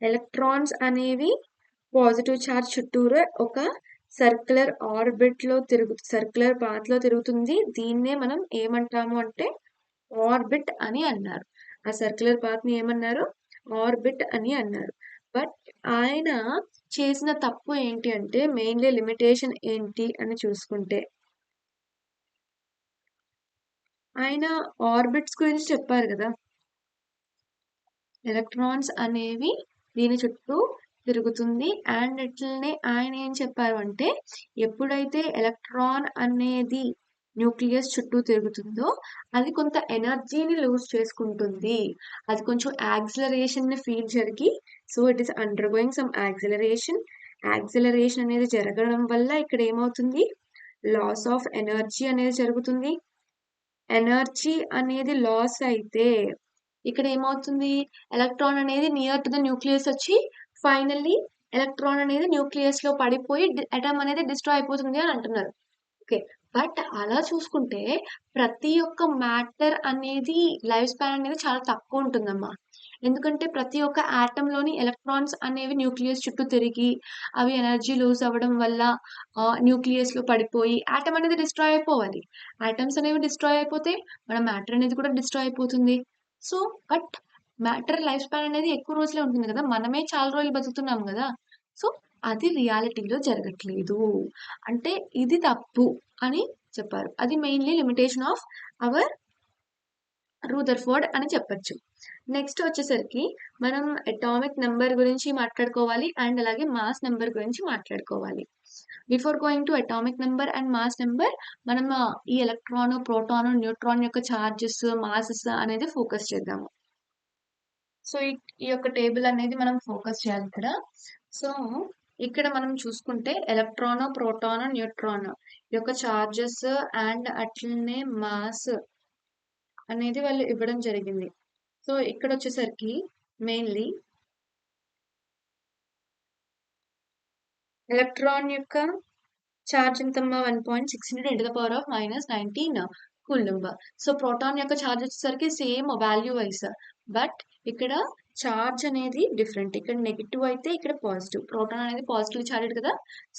ఎలక్ట్రాన్స్ అనేవి పాజిటివ్ చార్జ్ చుట్టూరు ఒక సర్క్యులర్ ఆర్బిట్ లో సర్క్యులర్ పాత్ లో తిరుగుతుంది, దీన్నే మనం ఏమంటాము అంటే ఆర్బిట్ అని అన్నారు. ఆ సర్క్యులర్ పాత్ ని ఏమన్నారు, ఆర్బిట్ అని అన్నారు. బట్ ఆయన చేసిన తప్పు ఏంటి అంటే, మెయిన్లీ లిమిటేషన్ ఏంటి అని చూసుకుంటే, ఆయన ఆర్బిట్స్ గురించి చెప్పారు కదా, ఎలక్ట్రాన్స్ అనేవి దీని చుట్టూ తిరుగుతుంది. అండ్ ఇట్లనే ఆయన ఏం చెప్పారు అంటే, ఎప్పుడైతే ఎలక్ట్రాన్ అనేది న్యూక్లియస్ చుట్టూ తిరుగుతుందో అది కొంత ఎనర్జీని లూజ్ చేసుకుంటుంది, అది కొంచెం యాక్సిలరేషన్ ని ఫీల్ జరిగి, so it is under going some acceleration. Acceleration అనేది జరగడం వల్ల ఇక్కడ ఏమవుతుంది, లాస్ ఆఫ్ ఎనర్జీ అనేది జరుగుతుంది. ఎనర్జీ అనేది లాస్ అయితే ఇక్కడ ఏమవుతుంది, ఎలక్ట్రాన్ అనేది నియర్ టు ద న్యూక్లియస్ వచ్చి ఫైనల్లీ ఎలక్ట్రాన్ అనేది న్యూక్లియస్ లో పడిపోయి అటమ్ అనేది డిస్ట్రాయ్ అయిపోతుంది అని అంటున్నారు. ఓకే, బట్ అలా చూసుకుంటే ప్రతి ఒక్క మ్యాటర్ అనేది లైఫ్ స్పాన్ అనేది చాలా తక్కువ ఉంటుందమ్మా. ఎందుకంటే ప్రతి ఒక్క ఆటమ్ లోని ఎలక్ట్రాన్స్ అనేవి న్యూక్లియస్ చుట్టూ తిరిగి అవి ఎనర్జీ లూజ్ అవ్వడం వల్ల న్యూక్లియస్ లో పడిపోయి ఆటమ్ అనేది డిస్ట్రాయ్ అయిపోవాలి. ఆటమ్స్ అనేవి డిస్ట్రాయ్ అయిపోతే మన మ్యాటర్ అనేది కూడా డిస్ట్రాయ్ అయిపోతుంది. So but matter life span అనేది ఎక్కువ రోజులే ఉంటుంది కదా, మనమే చాలా రోజులు బతుకుతున్నాం కదా. సో అది రియాలిటీలో జరగట్లేదు, అంటే ఇది తప్పు అని చెప్పారు. అది mainly limitation of our Rutherford అని చెప్పొచ్చు. నెక్స్ట్ వచ్చేసరికి మనం అటామిక్ నెంబర్ గురించి మాట్లాడుకోవాలి అండ్ అలాగే మాస్ నెంబర్ గురించి మాట్లాడుకోవాలి. Before going to atomic number and mass number మనం ఈ ఎలక్ట్రాన్, ప్రోటాన్, న్యూట్రాన్ యొక్క చార్జెస్, మాసెస్ అనేది ఫోకస్ చేద్దాము. సో ఈ యొక్క టేబుల్ అనేది మనం ఫోకస్ చేయాలి ఇక్కడ. సో ఇక్కడ మనం చూసుకుంటే ఎలక్ట్రాన్, ప్రోటాన్, న్యూట్రాన్ యొక్క చార్జెస్ అండ్ అట్లనే మాస్ అనేది వాళ్ళు ఇవ్వడం జరిగింది. సో ఇక్కడ వచ్చేసరికి మెయిన్లీ ఎలక్ట్రాన్ యొక్క చార్జ్ ఎంతమ్మా 1.6 × 10⁻⁻19 కూలంబ్. సో ప్రోటాన్ యొక్క చార్జ్ వచ్చేసరికి సేమ్ వాల్యూ వైస్, బట్ ఇక్కడ చార్జ్ అనేది డిఫరెంట్. ఇక్కడ నెగిటివ్ అయితే ఇక్కడ పాజిటివ్. ప్రోటాన్ అనేది పాజిటివ్ చార్జెడ్ కదా,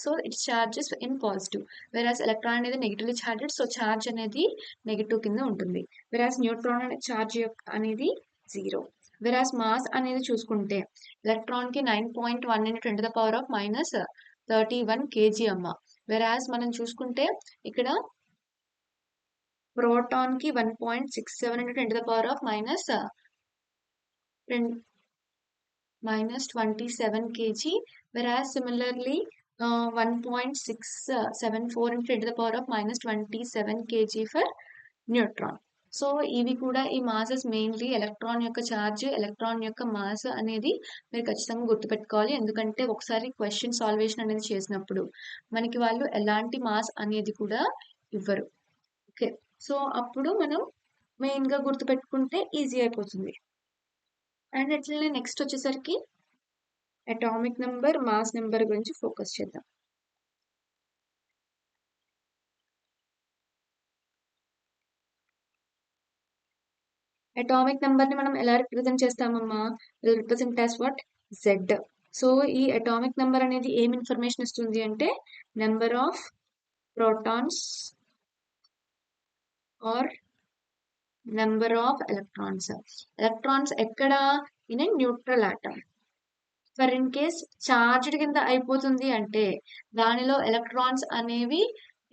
so it's charges in positive. వెరాస్ electron అనేది నెగిటివ్లీ చార్జెడ్, సో చార్జ్ అనేది నెగిటివ్ కింద ఉంటుంది. వెరాస్ న్యూట్రాన్ అనే చార్జ్ అనేది 0. వెరాస్ మాస్ అనేది చూసుకుంటే ఎలక్ట్రాన్ కి 9.1 × 10⁻31 kg అమ్మ. వెరాస్ మనం చూసుకుంటే ఇక్కడ ప్రోటాన్ కి 1.67 × 10⁻27 kg, whereas similarly 1.674 × 10⁻27 kg for neutron. So ఇవి కూడా ఈ మాసెస్ మెయిన్లీ ఎలక్ట్రాన్ యొక్క ఛార్జ్, ఎలక్ట్రాన్ యొక్క మాస్ అనేది మీరు ఖచ్చితంగా గుర్తుపెట్టుకోవాలి. ఎందుకంటే ఒకసారి క్వశ్చన్ సాల్వేషన్ అనేది చేసినప్పుడు మనకి వాళ్ళు ఎలాంటి మాస్ అనేది కూడా ఇవ్వరు. ఓకే, సో అప్పుడు మనం మెయిన్గా గుర్తుపెట్టుకుంటే ఈజీ అయిపోతుంది. అండ్ అట్లనే నెక్స్ట్ వచ్చేసరికి అటామిక్ నెంబర్, మాస్ నెంబర్ గురించి ఫోకస్ చేద్దాం. అటామిక్ నెంబర్ ని మనం ఎలా రిప్రజెంట్ చేస్తామమ్మా? Will represent as what? Z. So ఈ అటామిక్ నెంబర్ అనేది ఏం ఇన్ఫర్మేషన్ ఇస్తుంది అంటే number of protons or number of electrons. Electrons ఎక్కడ? In a neutral atom. For in case charged కింద అయిపోతుంది అంటే దానిలో ఎలక్ట్రాన్స్ అనేవి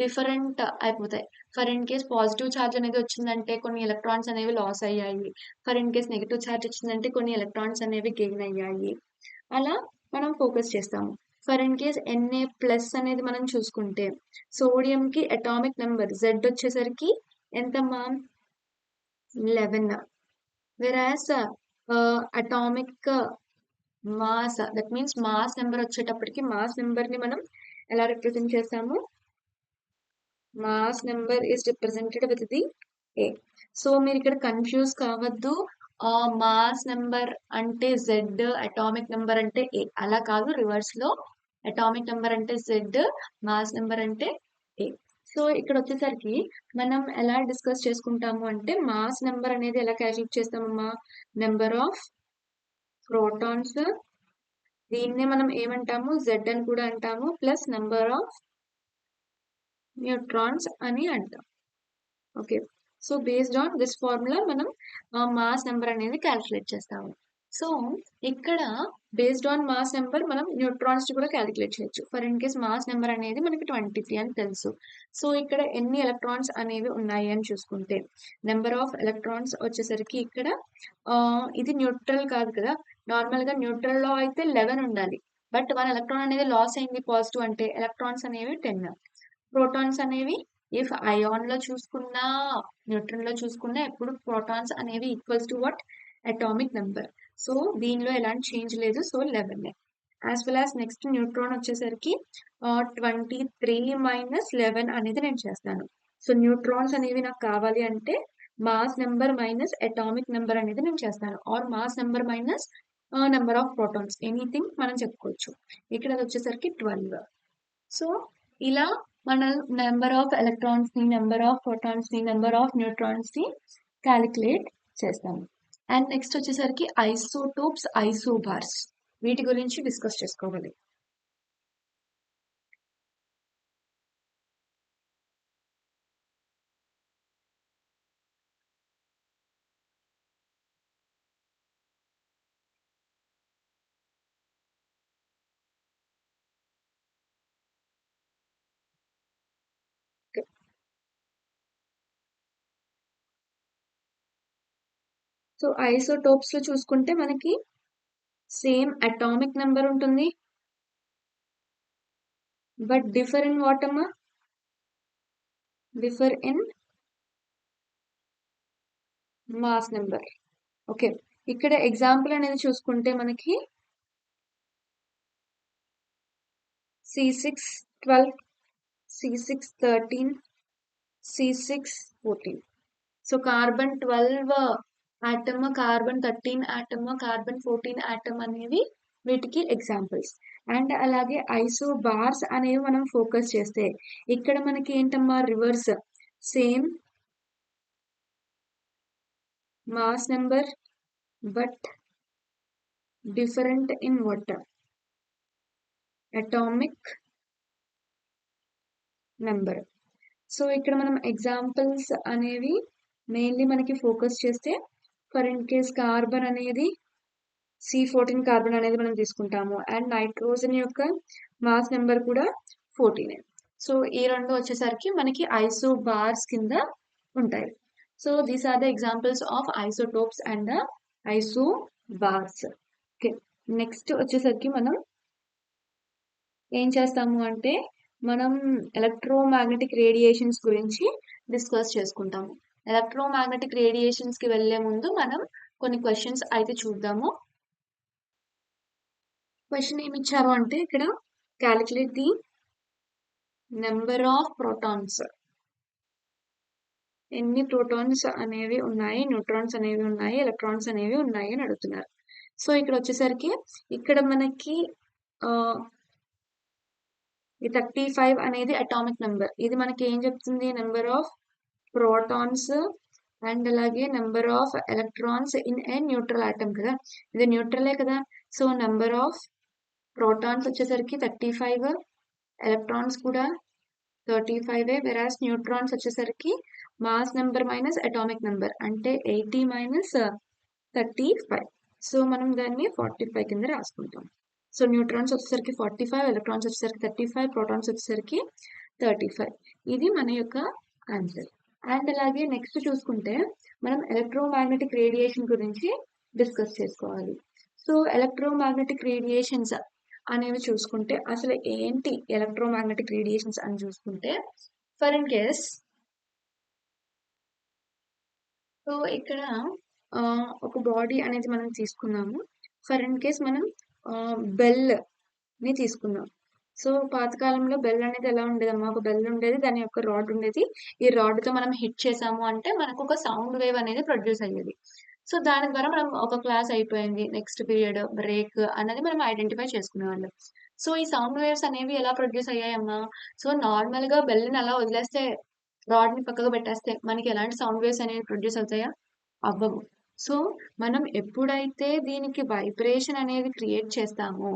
డిఫరెంట్ అయిపోతాయి. For in case positive charge అనేది వచ్చిందంటే కొన్ని ఎలక్ట్రాన్స్ అనేవి లాస్ అయ్యాయి. For in case negative charge వచ్చిందంటే కొన్ని ఎలక్ట్రాన్స్ అనేవి గెయిన్ అయ్యాయి. అలా మనం ఫోకస్ చేస్తాము. For in case Na plus అనేది మనం చూసుకుంటే సోడియం కి అటామిక్ నెంబర్ Z వచ్చేసరికి ఎంతమ్మా? 11. Whereas atomic mass, that means mass number వచ్చేటప్పటికి మాస్ నెంబర్ ని మనం ఎలా రిప్రజెంట్ చేస్తాము? Mass number is represented with the A. So మీరు ఇక్కడ కన్ఫ్యూజ్ కావద్దు. మాస్ నెంబర్ అంటే Z, అటామిక్ నెంబర్ అంటే A అలా కాదు. రివర్స్ లో అటామిక్ నెంబర్ అంటే Z, మాస్ నెంబర్ అంటే A. సో ఇక్కడ వచ్చేసరికి మనం ఎలా డిస్కస్ చేసుకుంటాము అంటే మాస్ నెంబర్ అనేది ఎలా క్యాల్కులేట్ చేస్తామమ్మా? నెంబర్ ఆఫ్ ప్రోటాన్స్, దీన్నే మనం ఏమంటాము? Z అని కూడా అంటాము, ప్లస్ నెంబర్ ఆఫ్ న్యూట్రాన్స్ అని అంటాం. Okay, so based on this formula మనం మాస్ నెంబర్ అనేది క్యాల్కులేట్ చేస్తాము. సో ఇక్కడ బేస్డ్ ఆన్ మాస్ నెంబర్ మనం న్యూట్రాన్స్ కూడా క్యాలిక్యులేట్ చేయొచ్చు. For in case mass number అనేది మనకి 23 అని తెలుసు. సో ఇక్కడ ఎన్ని ఎలక్ట్రాన్స్ అనేవి ఉన్నాయి అని చూసుకుంటే నెంబర్ ఆఫ్ ఎలక్ట్రాన్స్ వచ్చేసరికి ఇక్కడ ఇది న్యూట్రల్ కాదు కదా. నార్మల్ గా న్యూట్రల్ లో అయితే 11 ఉండాలి, బట్ 1 ఎలక్ట్రాన్ అనేది లాస్ అయింది పాజిటివ్ అంటే ఎలక్ట్రాన్స్ అనేవి 10. ప్రోటాన్స్ అనేవి ఇఫ్ అయాన్ లో చూసుకున్నా న్యూట్రన్ లో చూసుకున్నా ఎప్పుడు ప్రోటాన్స్ అనేవి equals to what? Atomic number. So దీనిలో ఎలాంటి చేంజ్ లేదు, so 11. As well as next neutron వచ్చేసరికి 23 - 11 అనేది నేను చేస్తాను. సో న్యూట్రాన్స్ అనేవి నాకు కావాలి అంటే mass number minus atomic number అనేది నేను చేస్తాను, or mass number minus number of protons, anything మనం చెప్పుకోవచ్చు. ఇక్కడ అది వచ్చేసరికి 12. సో ఇలా మన నెంబర్ ఆఫ్ ఎలక్ట్రాన్స్ ని, నెంబర్ ఆఫ్ ప్రోటాన్స్ ని, నెంబర్ ఆఫ్ న్యూట్రాన్స్ ని క్యాలిక్యులేట్ చేస్తాము. అండ్ నెక్స్ట్ వచ్చేసరికి ఐసోటోప్స్, ఐసోబార్స్, వీటి గురించి డిస్కస్ చేసుకోవాలి. సో ఐసోటోప్స్ లో చూసుకుంటే మనకి సేమ్ అటామిక్ నెంబర్ ఉంటుంది, బట్ డిఫర్ ఇన్ వాట్ అమ్మా? Differ in mass number. Okay, ఇక్కడ ఎగ్జాంపుల్ అనేది చూసుకుంటే మనకి C612, C613, C614. So carbon 12 atom, carbon 13 atom, carbon 14 atom అనేవి వీటికి ఎగ్జాంపుల్స్. అండ్ అలాగే ఐసో బార్స్ అనేవి మనం ఫోకస్ చేస్తే ఇక్కడ మనకి ఏంటమ్మా reverse, same mass number but different in what? Atomic number. So ఇక్కడ మనం ఎగ్జాంపుల్స్ అనేవి మెయిన్లీ మనకి ఫోకస్ చేస్తే ఫర్ ఇన్ కేస్ కార్బన్ అనేది C14 కార్బన్ అనేది మనం తీసుకుంటాము, అండ్ నైట్రోజన్ యొక్క మాస్ నెంబర్ కూడా 14. సో ఈ రెండు వచ్చేసరికి మనకి ఐసో బార్స్ కింద ఉంటాయి. So these are the examples of isotopes and isobars. Okay, next వచ్చేసరికి మనం ఏం చేస్తాము అంటే మనం ఎలక్ట్రోమాగ్నెటిక్ రేడియేషన్స్ గురించి డిస్కస్ చేసుకుంటాము. ఎలక్ట్రోమాగ్నెటిక్ రేడియేషన్స్ కి వెళ్లే ముందు మనం కొన్ని క్వశ్చన్స్ అయితే చూద్దాము. క్వశ్చన్ ఏమి ఇచ్చారు అంటే ఇక్కడ calculate the number of protons. ఎన్ని ప్రోటాన్స్ అనేవి ఉన్నాయి, న్యూట్రాన్స్ అనేవి ఉన్నాయి, ఎలక్ట్రాన్స్ అనేవి ఉన్నాయి అని అడుగుతున్నారు. సో ఇక్కడ వచ్చేసరికి ఇక్కడ మనకి ఈ 35 అనేది అటామిక్ నెంబర్. ఇది మనకి ఏం చెప్తుంది? నెంబర్ ఆఫ్ ప్రోటాన్స్ అండ్ అలాగే number of electrons in a neutral atom కదా, ఇది న్యూట్రలే కదా. సో నెంబర్ ఆఫ్ ప్రోటాన్స్ వచ్చేసరికి 35, ఎలక్ట్రాన్స్ కూడా 35, వెరాస్ న్యూట్రాన్స్ వచ్చేసరికి mass number minus atomic number అంటే 80 మైనస్ 35. సో మనం దాన్ని 45 కింద రాసుకుంటాం. సో న్యూట్రాన్స్ వచ్చేసరికి 45, ఎలక్ట్రాన్స్ వచ్చేసరికి 35, ప్రోటాన్స్ వచ్చేసరికి 35. ఇది మన యొక్క ఆన్సర్. అండ్ అలాగే నెక్స్ట్ చూసుకుంటే మనం ఎలక్ట్రోమాగ్నెటిక్ రేడియేషన్ గురించి డిస్కస్ చేసుకోవాలి. సో ఎలక్ట్రోమాగ్నెటిక్ రేడియేషన్స్ అనేవి చూసుకుంటే అసలు ఏంటి ఎలక్ట్రోమాగ్నెటిక్ రేడియేషన్స్ అని చూసుకుంటే ఫర్ ఇన్ కేస్, సో ఇక్కడ ఒక బాడీ అనేది మనం తీసుకున్నాము. ఫర్ ఇన్ కేస్ మనం బెల్ ని తీసుకుందాం. సో పాతకాలంలో బెల్ అనేది ఎలా ఉండేదమ్మా? ఒక బెల్ ఉండేది, దాని యొక్క రాడ్ ఉండేది. ఈ రాడ్ తో మనం హిట్ చేసాము అంటే మనకు ఒక సౌండ్ వేవ్ అనేది ప్రొడ్యూస్ అయ్యేది. సో దాని ద్వారా మనం ఒక క్లాస్ అయిపోయింది, నెక్స్ట్ పీరియడ్ బ్రేక్ అనేది మనం ఐడెంటిఫై చేసుకునేవాళ్ళం. సో ఈ సౌండ్ వేవ్స్ అనేవి ఎలా ప్రొడ్యూస్ అయ్యాయమ్మా? సో నార్మల్ గా బెల్ ని అలా వదిలేస్తే, రాడ్ ని పక్కకు పెట్టేస్తే మనకి ఎలాంటి సౌండ్ వేవ్స్ అనేవి ప్రొడ్యూస్ అవుతాయా? అవ్వవు. సో మనం ఎప్పుడైతే దీనికి వైబ్రేషన్ అనేది క్రియేట్ చేస్తామో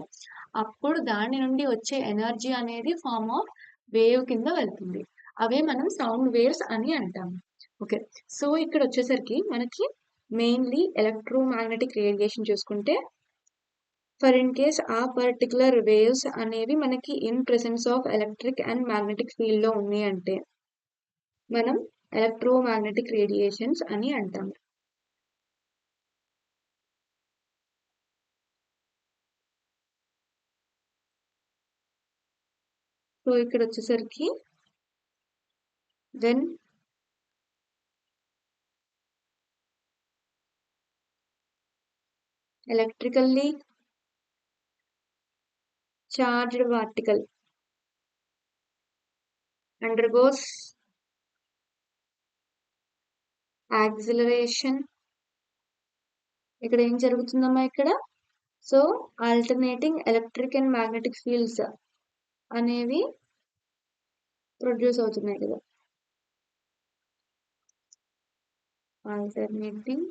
అప్పుడు దాని నుండి వచ్చే ఎనర్జీ అనేది ఫార్మ్ ఆఫ్ వేవ్ కింద వెళ్తుంది. అవే మనం సౌండ్ వేవ్స్ అని అంటాము. ఓకే, సో ఇక్కడ వచ్చేసరికి మనకి మెయిన్లీ ఎలక్ట్రోమాగ్నెటిక్ రేడియేషన్ చూసుకుంటే ఫర్ ఇన్ కేస్ ఆ పర్టికులర్ వేవ్స్ అనేవి మనకి in presence of electric and magnetic field లో ఉన్నాయి అంటే మనం ఎలక్ట్రోమాగ్నెటిక్ రేడియేషన్స్ అని అంటాము. సో ఇక్కడ వచ్చేసరికి when electrically charged particle undergoes acceleration, ఇక్కడ ఏం జరుగుతుందమ్మా? ఇక్కడ so alternating electric and magnetic fields అనేవి ప్రొడ్యూస్ అవుతున్నాయి కదా. Alternating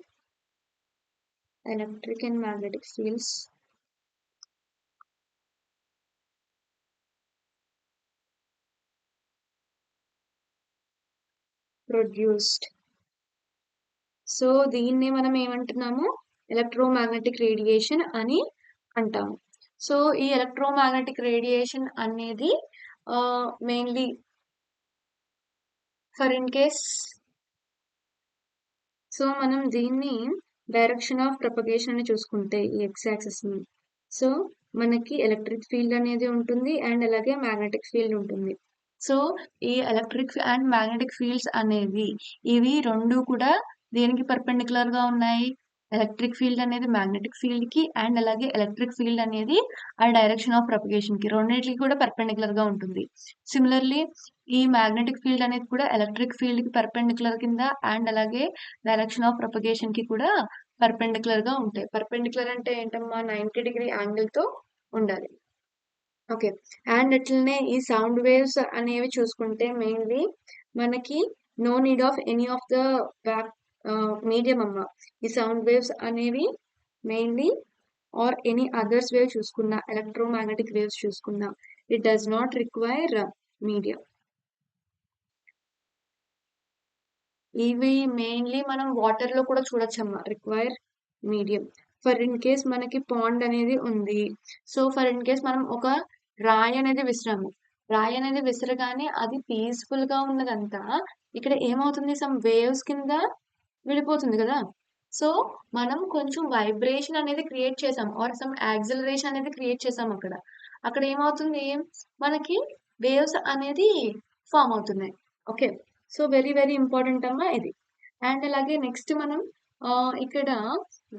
electric and magnetic fields produced. So దీన్నే మనం ఏమంటున్నాము? ఎలక్ట్రోమాగ్నెటిక్ రేడియేషన్ అని అంటాము. సో ఈ ఎలక్ట్రోమాగ్నెటిక్ రేడియేషన్ అనేది mainly for in case, so మనం దీన్ని డైరెక్షన్ ఆఫ్ ప్రపగేషన్ అని చూసుకుంటే ఈ ఎక్స్ యాక్సిస్ ని, సో మనకి ఎలక్ట్రిక్ ఫీల్డ్ అనేది ఉంటుంది అండ్ అలాగే మ్యాగ్నెటిక్ ఫీల్డ్ ఉంటుంది. సో ఈ ఎలక్ట్రిక్ అండ్ మ్యాగ్నెటిక్ ఫీల్డ్స్ అనేవి ఇవి రెండు కూడా దేనికి పర్పెండిక్యులర్ గా ఉన్నాయి? ఎలక్ట్రిక్ ఫీల్డ్ అనేది మ్యాగ్నెటిక్ ఫీల్డ్ కి అండ్ అలాగే ఎలక్ట్రిక్ ఫీల్డ్ అనేది ఆ డైరెక్షన్ ఆఫ్ ప్రపగేషన్ కి రెండింటికి కూడా పర్పెండిక్యులర్ గా ఉంటుంది. సిమిలర్లీ ఈ మ్యాగ్నెటిక్ ఫీల్డ్ అనేది కూడా ఎలక్ట్రిక్ ఫీల్డ్ కి పర్పెండిక్యులర్ కింద అండ్ అలాగే డైరెక్షన్ ఆఫ్ ప్రపగేషన్ కి కూడా పర్పెండిక్యులర్ గా ఉంటాయి. పర్పెండిక్యులర్ అంటే ఏంటమ్మా? 90 డిగ్రీ యాంగిల్ తో ఉండాలి. ఓకే. అండ్ అట్లనే ఈ సౌండ్ వేవ్స్ అనేవి చూసుకుంటే మెయిన్లీ మనకి no need of any of the back medium అమ్మ. ఈ సౌండ్ వేవ్స్ అనేవి mainly or any others wave చూసుకున్నా, ఎలక్ట్రోమాగ్నెటిక్ వేవ్స్ చూసుకున్నా, it does not require medium. ఇవి మెయిన్లీ మనం వాటర్ లో కూడా చూడొచ్చమ్మా, require medium. For in case మనకి పాండ్ అనేది ఉంది, సో ఫర్ ఇన్ కేస్ మనం ఒక రాయి అనేది విసిరాము, రాయి అనేది విసరగానే అది పీస్ఫుల్ గా ఉన్నదంతా ఇక్కడ ఏమవుతుంది? సమ్ వేవ్స్ కింద విడిపోతుంది కదా. సో మనం కొంచెం వైబ్రేషన్ అనేది క్రియేట్ చేసాం ఆర్ సమ్ యాక్సిలరేషన్ అనేది క్రియేట్ చేసాం అక్కడ. అక్కడ ఏమవుతుంది? మనకి వేవ్స్ అనేది ఫామ్ అవుతున్నాయి. Okay. So very very important అమ్మా ఇది. అండ్ అలాగే నెక్స్ట్ మనం ఇక్కడ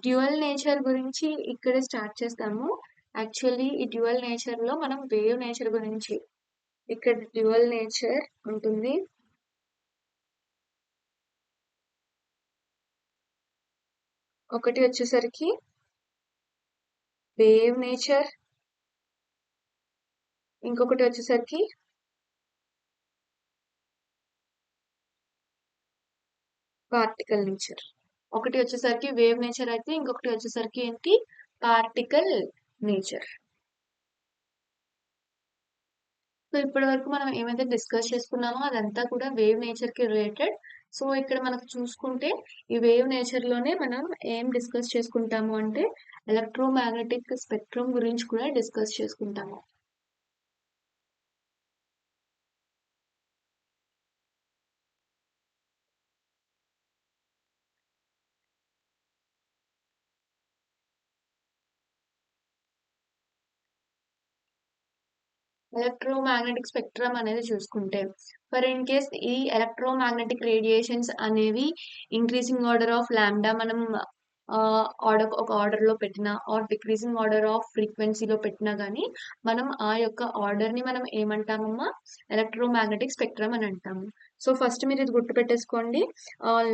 డ్యూయల్ నేచర్ గురించి ఇక్కడ స్టార్ట్ చేస్తాము. యాక్చువల్లీ ఈ డ్యూయల్ నేచర్ లో మనం వేవ్ నేచర్ గురించి ఇక్కడ డ్యూయల్ నేచర్ ఉంటుంది. ఒకటి వచ్చేసరికి వేవ్ నేచర్, ఇంకొకటి వచ్చేసరికి పార్టికల్ నేచర్. ఒకటి వచ్చేసరికి వేవ్ నేచర్ అయితే ఇంకొకటి వచ్చేసరికి ఏంటి? Particle nature. సో ఇప్పటి వరకు మనం ఏమైతే డిస్కస్ చేసుకున్నామో అదంతా కూడా వేవ్ నేచర్ కి రిలేటెడ్. సో ఇక్కడ మనకు చూసుకుంటే ఈ వేవ్ నేచర్ లోనే మనం ఏం డిస్కస్ చేసుకుంటాము అంటే ఎలక్ట్రోమాగ్నెటిక్ స్పెక్ట్రమ్ గురించి కూడా డిస్కస్ చేసుకుంటాము. ఎలక్ట్రోమాగ్నెటిక్ స్పెక్ట్రమ్ అనేది చూసుకుంటే ఫర్ ఇన్ కేస్ ఈ ఎలక్ట్రోమాగ్నెటిక్ రేడియేషన్స్ అనేవి ఇంక్రీజింగ్ ఆర్డర్ ఆఫ్ లాంబ్డా మనం ఒక ఆర్డర్ లో పెట్టినా ఆర్ డిక్రీజింగ్ ఆర్డర్ ఆఫ్ ఫ్రీక్వెన్సీలో పెట్టినా కానీ మనం ఆ యొక్క ఆర్డర్ ని మనం ఏమంటామమ్మా? ఎలక్ట్రోమాగ్నెటిక్ స్పెక్ట్రమ్ అని అంటాము. సో ఫస్ట్ మీరు ఇది గుర్తు పెట్టేసుకోండి.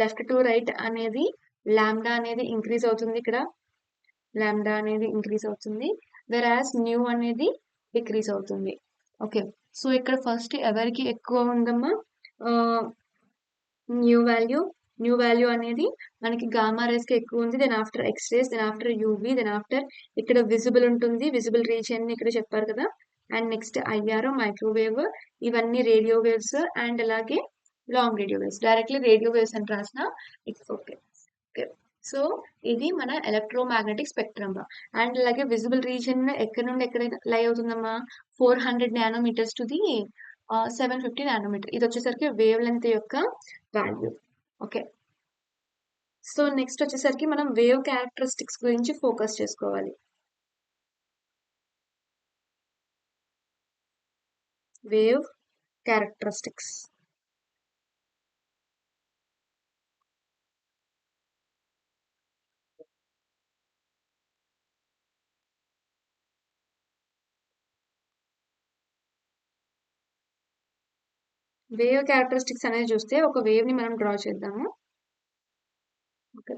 లెఫ్ట్ టు రైట్ అనేది లాంబ్డా అనేది ఇంక్రీజ్ అవుతుంది, ఇక్కడ లాంబ్డా అనేది ఇంక్రీజ్ అవుతుంది, వెరాస్ న్యూ అనేది డిక్రీజ్ అవుతుంది. ఓకే. సో ఇక్కడ ఫస్ట్ ఎవరికి ఎక్కువ ఉందమ్మా? న్యూ వాల్యూ అనేది మనకి గామా రేస్ కి ఎక్కువ ఉంది, then after X rays, then after UV, then after ఇక్కడ విజిబుల్ ఉంటుంది, విజిబుల్ రీజియన్ ఇక్కడ చెప్పారు కదా. అండ్ నెక్స్ట్ ఐఆర్, మైక్రోవేవ్, ఇవన్నీ రేడియో వేవ్స్ అండ్ అలాగే long radio waves. Directly radio waves అని రాసిన ఇట్స్ ఓకే. ఓకే. సో ఇది మన ఎలక్ట్రోమాగ్నెటిక్ స్పెక్ట్రమ్. అండ్ అలాగే విజిబుల్ రీజియన్ ఎక్కడ నుండి ఎక్కడ లై అవుతుందమ్మా? 400 నానోమీటర్స్ టు ది 750 నానోమీటర్. ఇది వచ్చేసరికి వేవ్ లెంత్ యొక్క వాల్యూ. ఓకే. సో నెక్స్ట్ వచ్చేసరికి మనం వేవ్ క్యారెక్టరిస్టిక్స్ గురించి ఫోకస్ చేసుకోవాలి. Wave characteristics. వేవ్ క్యారెక్టరిస్టిక్స్ అనేది చూస్తే ఒక వేవ్ ని మనం డ్రా చేద్దాము. ఓకే.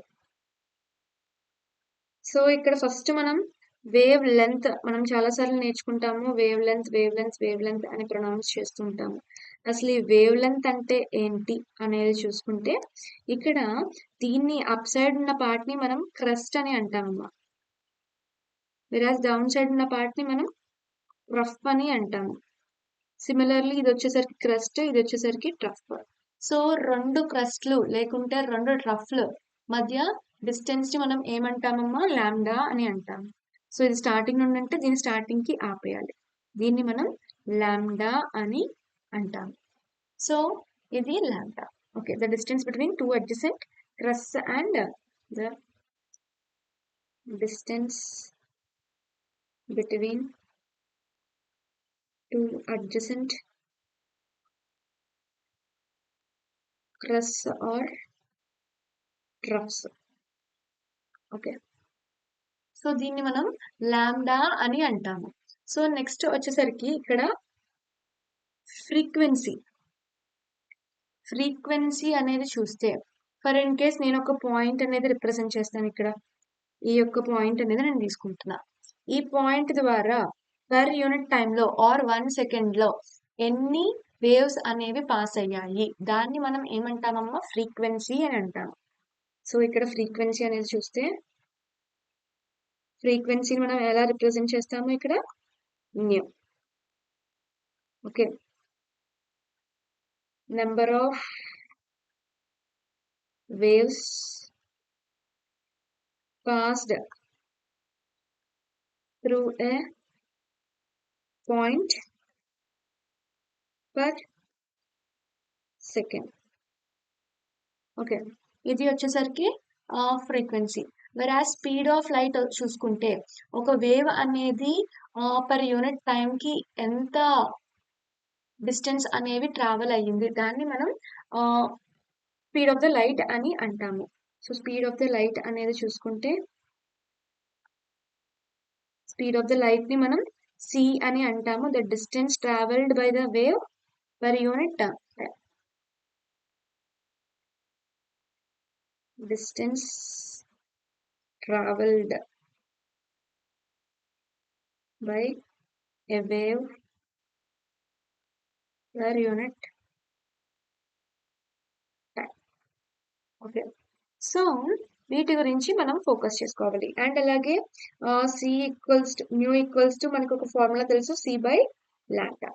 సో ఇక్కడ ఫస్ట్ మనం వేవ్ లెంత్ మనం చాలా సార్లు నేర్చుకుంటాము. Wave length, wave length, wave length అని ప్రొనౌన్స్ చేస్తుంటాము. అసలు ఈ వేవ్ లెంత్ అంటే ఏంటి అనేది చూసుకుంటే ఇక్కడ దీన్ని అప్ సైడ్ ఉన్న పార్ట్ ని మనం క్రస్ట్ అని అంటామమ్మా, వెరాజ్ డౌన్ సైడ్ ఉన్న పార్ట్ ని మనం రఫ్ అని అంటాము. సిమిలర్లీ ఇది వచ్చేసరికి క్రస్ట్, ఇది వచ్చేసరికి ట్రఫ్. సో రెండు క్రస్ట్లు లేకుంటే రెండు ట్రఫ్లు మధ్య డిస్టెన్స్ ని మనం ఏమంటామమ్మా? లాంబ్డా అని అంటాము. సో ఇది స్టార్టింగ్ నుండి అంటే దీని స్టార్టింగ్ కి ఆపేయాలి, దీన్ని మనం లాంబ్డా అని అంటాము. సో ఇది lambda. Okay. The distance between two adjacent crust and the distance between two adjacent crusts or troughs. Okay, so దీన్ని మనం లాంబ్డా అని అంటాము. సో నెక్స్ట్ వచ్చేసరికి ఇక్కడ ఫ్రీక్వెన్సీ అనేది చూస్తే, ఫర్ ఇన్ కేస్ నేను ఒక పాయింట్ అనేది రిప్రజెంట్ చేస్తాను. ఇక్కడ ఈ యొక్క పాయింట్ అనేది నేను తీసుకుంటున్నా. ఈ పాయింట్ ద్వారా పర్ యూనిట్ టైంలో ఆర్ 1 సెకండ్లో ఎన్ని వేవ్స్ అనేవి పాస్ అయ్యాయి, దాన్ని మనం ఏమంటామమ్మా? ఫ్రీక్వెన్సీ అని అంటాము. సో ఇక్కడ ఫ్రీక్వెన్సీ అనేది చూస్తే, ఫ్రీక్వెన్సీని మనం ఎలా రిప్రజెంట్ చేస్తాము? ఇక్కడ new. Okay, number of waves passed through a point per second. Okay, ఇది వచ్చేసరికి ఫ్రీక్వెన్సీ. వెరాజ్ స్పీడ్ ఆఫ్ లైట్ చూసుకుంటే, ఒక వేవ్ అనేది పర్ యూనిట్ టైంకి ఎంత డిస్టెన్స్ అనేవి ట్రావెల్ అయ్యింది, దాన్ని మనం స్పీడ్ ఆఫ్ ద లైట్ అని అంటాము. So speed of the light అనేది చూసుకుంటే, స్పీడ్ ఆఫ్ ద లైట్ ని మనం c అని అంటాము. The distance travelled by the wave per unit time. Distance travelled by a wave per unit time. Okay, so వీటి గురించి మనం ఫోకస్ చేసుకోవాలి. అండ్ అలాగే c equals to nu equals to మనకు ఒక ఫార్ములా తెలుసు, సి బై లాంబ్డా.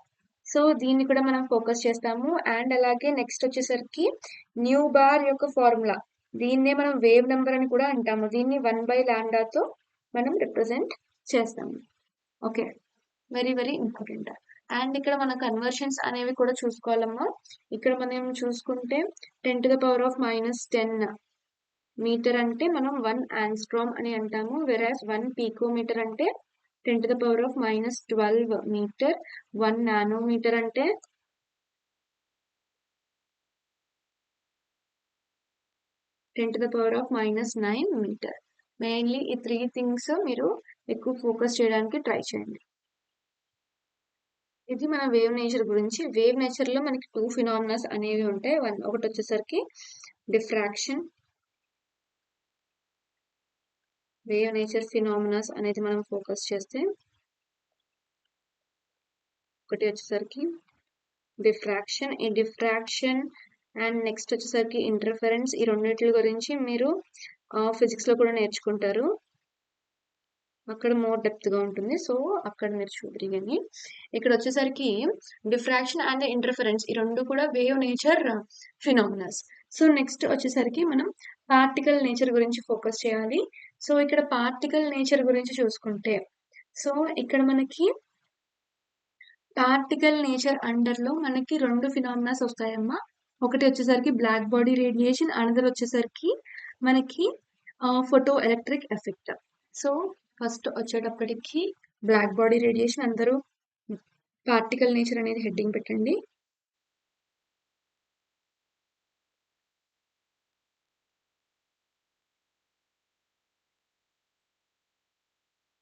సో దీన్ని కూడా మనం ఫోకస్ చేస్తాము. అండ్ అలాగే నెక్స్ట్ వచ్చేసరికి న్యూ బార్ యొక్క ఫార్ములా, దీన్నే మనం వేవ్ నెంబర్ అని కూడా అంటాము. దీన్ని 1 బై లాంబ్డాతో మనం రిప్రజెంట్ చేస్తాము. Okay, very very important. And ఇక్కడ మన కన్వర్షన్స్ అనేవి కూడా చూసుకోవాలమ్మా. ఇక్కడ మనం చూసుకుంటే 10⁻⁻10 మీటర్ అంటే మనం 1 యాంగ్స్ట్రామ్ అని అంటాము. వెరాజ్ 1 పీకోమీటర్ అంటే 10⁻⁻12 మీటర్. 1 నానోమీటర్ అంటే 10⁻⁻9 మీటర్. మెయిన్లీ ఈ 3 థింగ్స్ మీరు ఎక్కువ ఫోకస్ చేయడానికి ట్రై చేయండి. ఇది మన వేవ్ నేచర్ గురించి. వేవ్ నేచర్ లో మనకి 2 ఫినామినాస్ అనేవి ఉంటాయి. ఒకటి వచ్చేసరికి డిఫ్రాక్షన్. వేవ్ నేచర్ ఫినామినాస్ అనేది మనం ఫోకస్ చేస్తే, ఒకటి వచ్చేసరికి డిఫ్రాక్షన్. ఈ డిఫ్రాక్షన్ అండ్ నెక్స్ట్ వచ్చేసరికి ఇంటర్ఫరెన్స్. ఈ రెండింటి గురించి మీరు ఫిజిక్స్ లో కూడా నేర్చుకుంటారు. అక్కడ మోర్ డెప్త్ గా ఉంటుంది, సో అక్కడ మీరు చూడగలిగండి. ఇక్కడ వచ్చేసరికి డిఫ్రాక్షన్ అండ్ ఇంటర్ఫరెన్స్, ఈ రెండు కూడా wave nature phenomenas. So next వచ్చేసరికి మనం పార్టికల్ నేచర్ గురించి ఫోకస్ చేయాలి. సో ఇక్కడ పార్టికల్ నేచర్ గురించి చూసుకుంటే, సో ఇక్కడ మనకి పార్టికల్ నేచర్ అండర్ లో మనకి 2 ఫినామినాస్ వస్తాయమ్మా. ఒకటి వచ్చేసరికి బ్లాక్ బాడీ రేడియేషన్, అనదర్ వచ్చేసరికి మనకి photo electric effect. So first వచ్చేటప్పటికి బ్లాక్ బాడీ రేడియేషన్. అందరూ పార్టికల్ నేచర్ అనేది హెడ్డింగ్ పెట్టండి.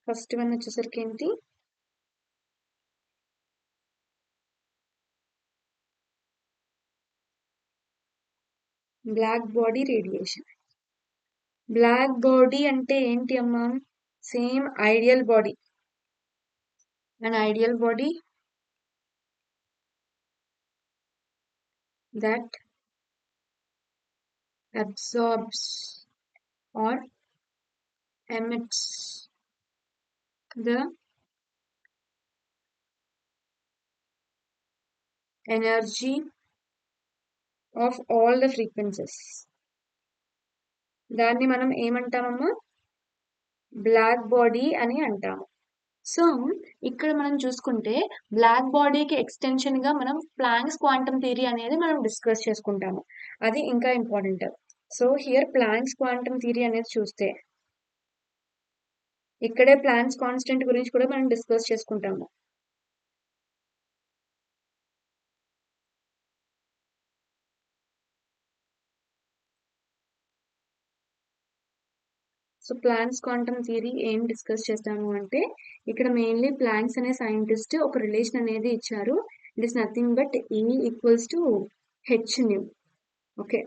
ఫస్ట్ వన్ వచ్చేసరికి ఏంటి? Black body radiation. Black body అంటే ఏంటి అమ్మా? Same ideal body. an ideal body that absorbs or emits the energy of all the frequencies. దాన్ని మనం ఏమంటామమ్మా? బ్లాక్ బాడీ అని అంటాము. సో ఇక్కడ మనం చూసుకుంటే బ్లాక్ బాడీకి ఎక్స్టెన్షన్ గా మనం ప్లాంక్స్ క్వాంటమ్ థియరీ అనేది మనం డిస్కస్ చేసుకుంటాము. అది ఇంకా important. So here planks quantum theory అనేది చూస్తే, ఇక్కడే ప్లాంక్స్ కాన్స్టెంట్ గురించి కూడా మనం డిస్కస్ చేసుకుంటాము. సో ప్లాంక్స్ క్వాంటమ్ థియరీ ఏం డిస్కస్ చేస్తాము అంటే, ఇక్కడ మెయిన్లీ ప్లాంక్స్ అనే సైంటిస్ట్ ఒక రిలేషన్ అనేది ఇచ్చారు. It is nothing but E equals to h nu. Okay,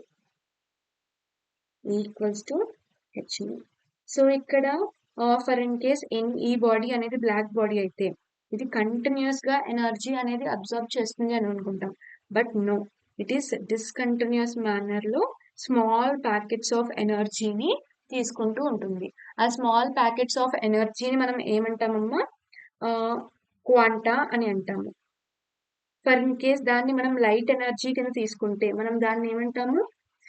E equals to h new. So ఇక్కడ ఫర్ ఇన్ కేస్ ఈ బాడీ అనేది బ్లాక్ బాడీ అయితే ఇది కంటిన్యూస్ గా ఎనర్జీ అనేది అబ్జర్వ్ చేస్తుంది అని అనుకుంటాం. But no, it is discontinuous manner లో స్మాల్ ప్యాకెట్స్ ఆఫ్ ఎనర్జీని తీసుకుంటూ ఉంటుంది. ఆ స్మాల్ ప్యాకెట్స్ ఆఫ్ ఎనర్జీని మనం ఏమంటామమ్మా? క్వాంటా అని అంటాము. ఫర్ ఇన్ కేస్ దాన్ని మనం లైట్ ఎనర్జీ కింద తీసుకుంటే మనం దాన్ని ఏమంటాము?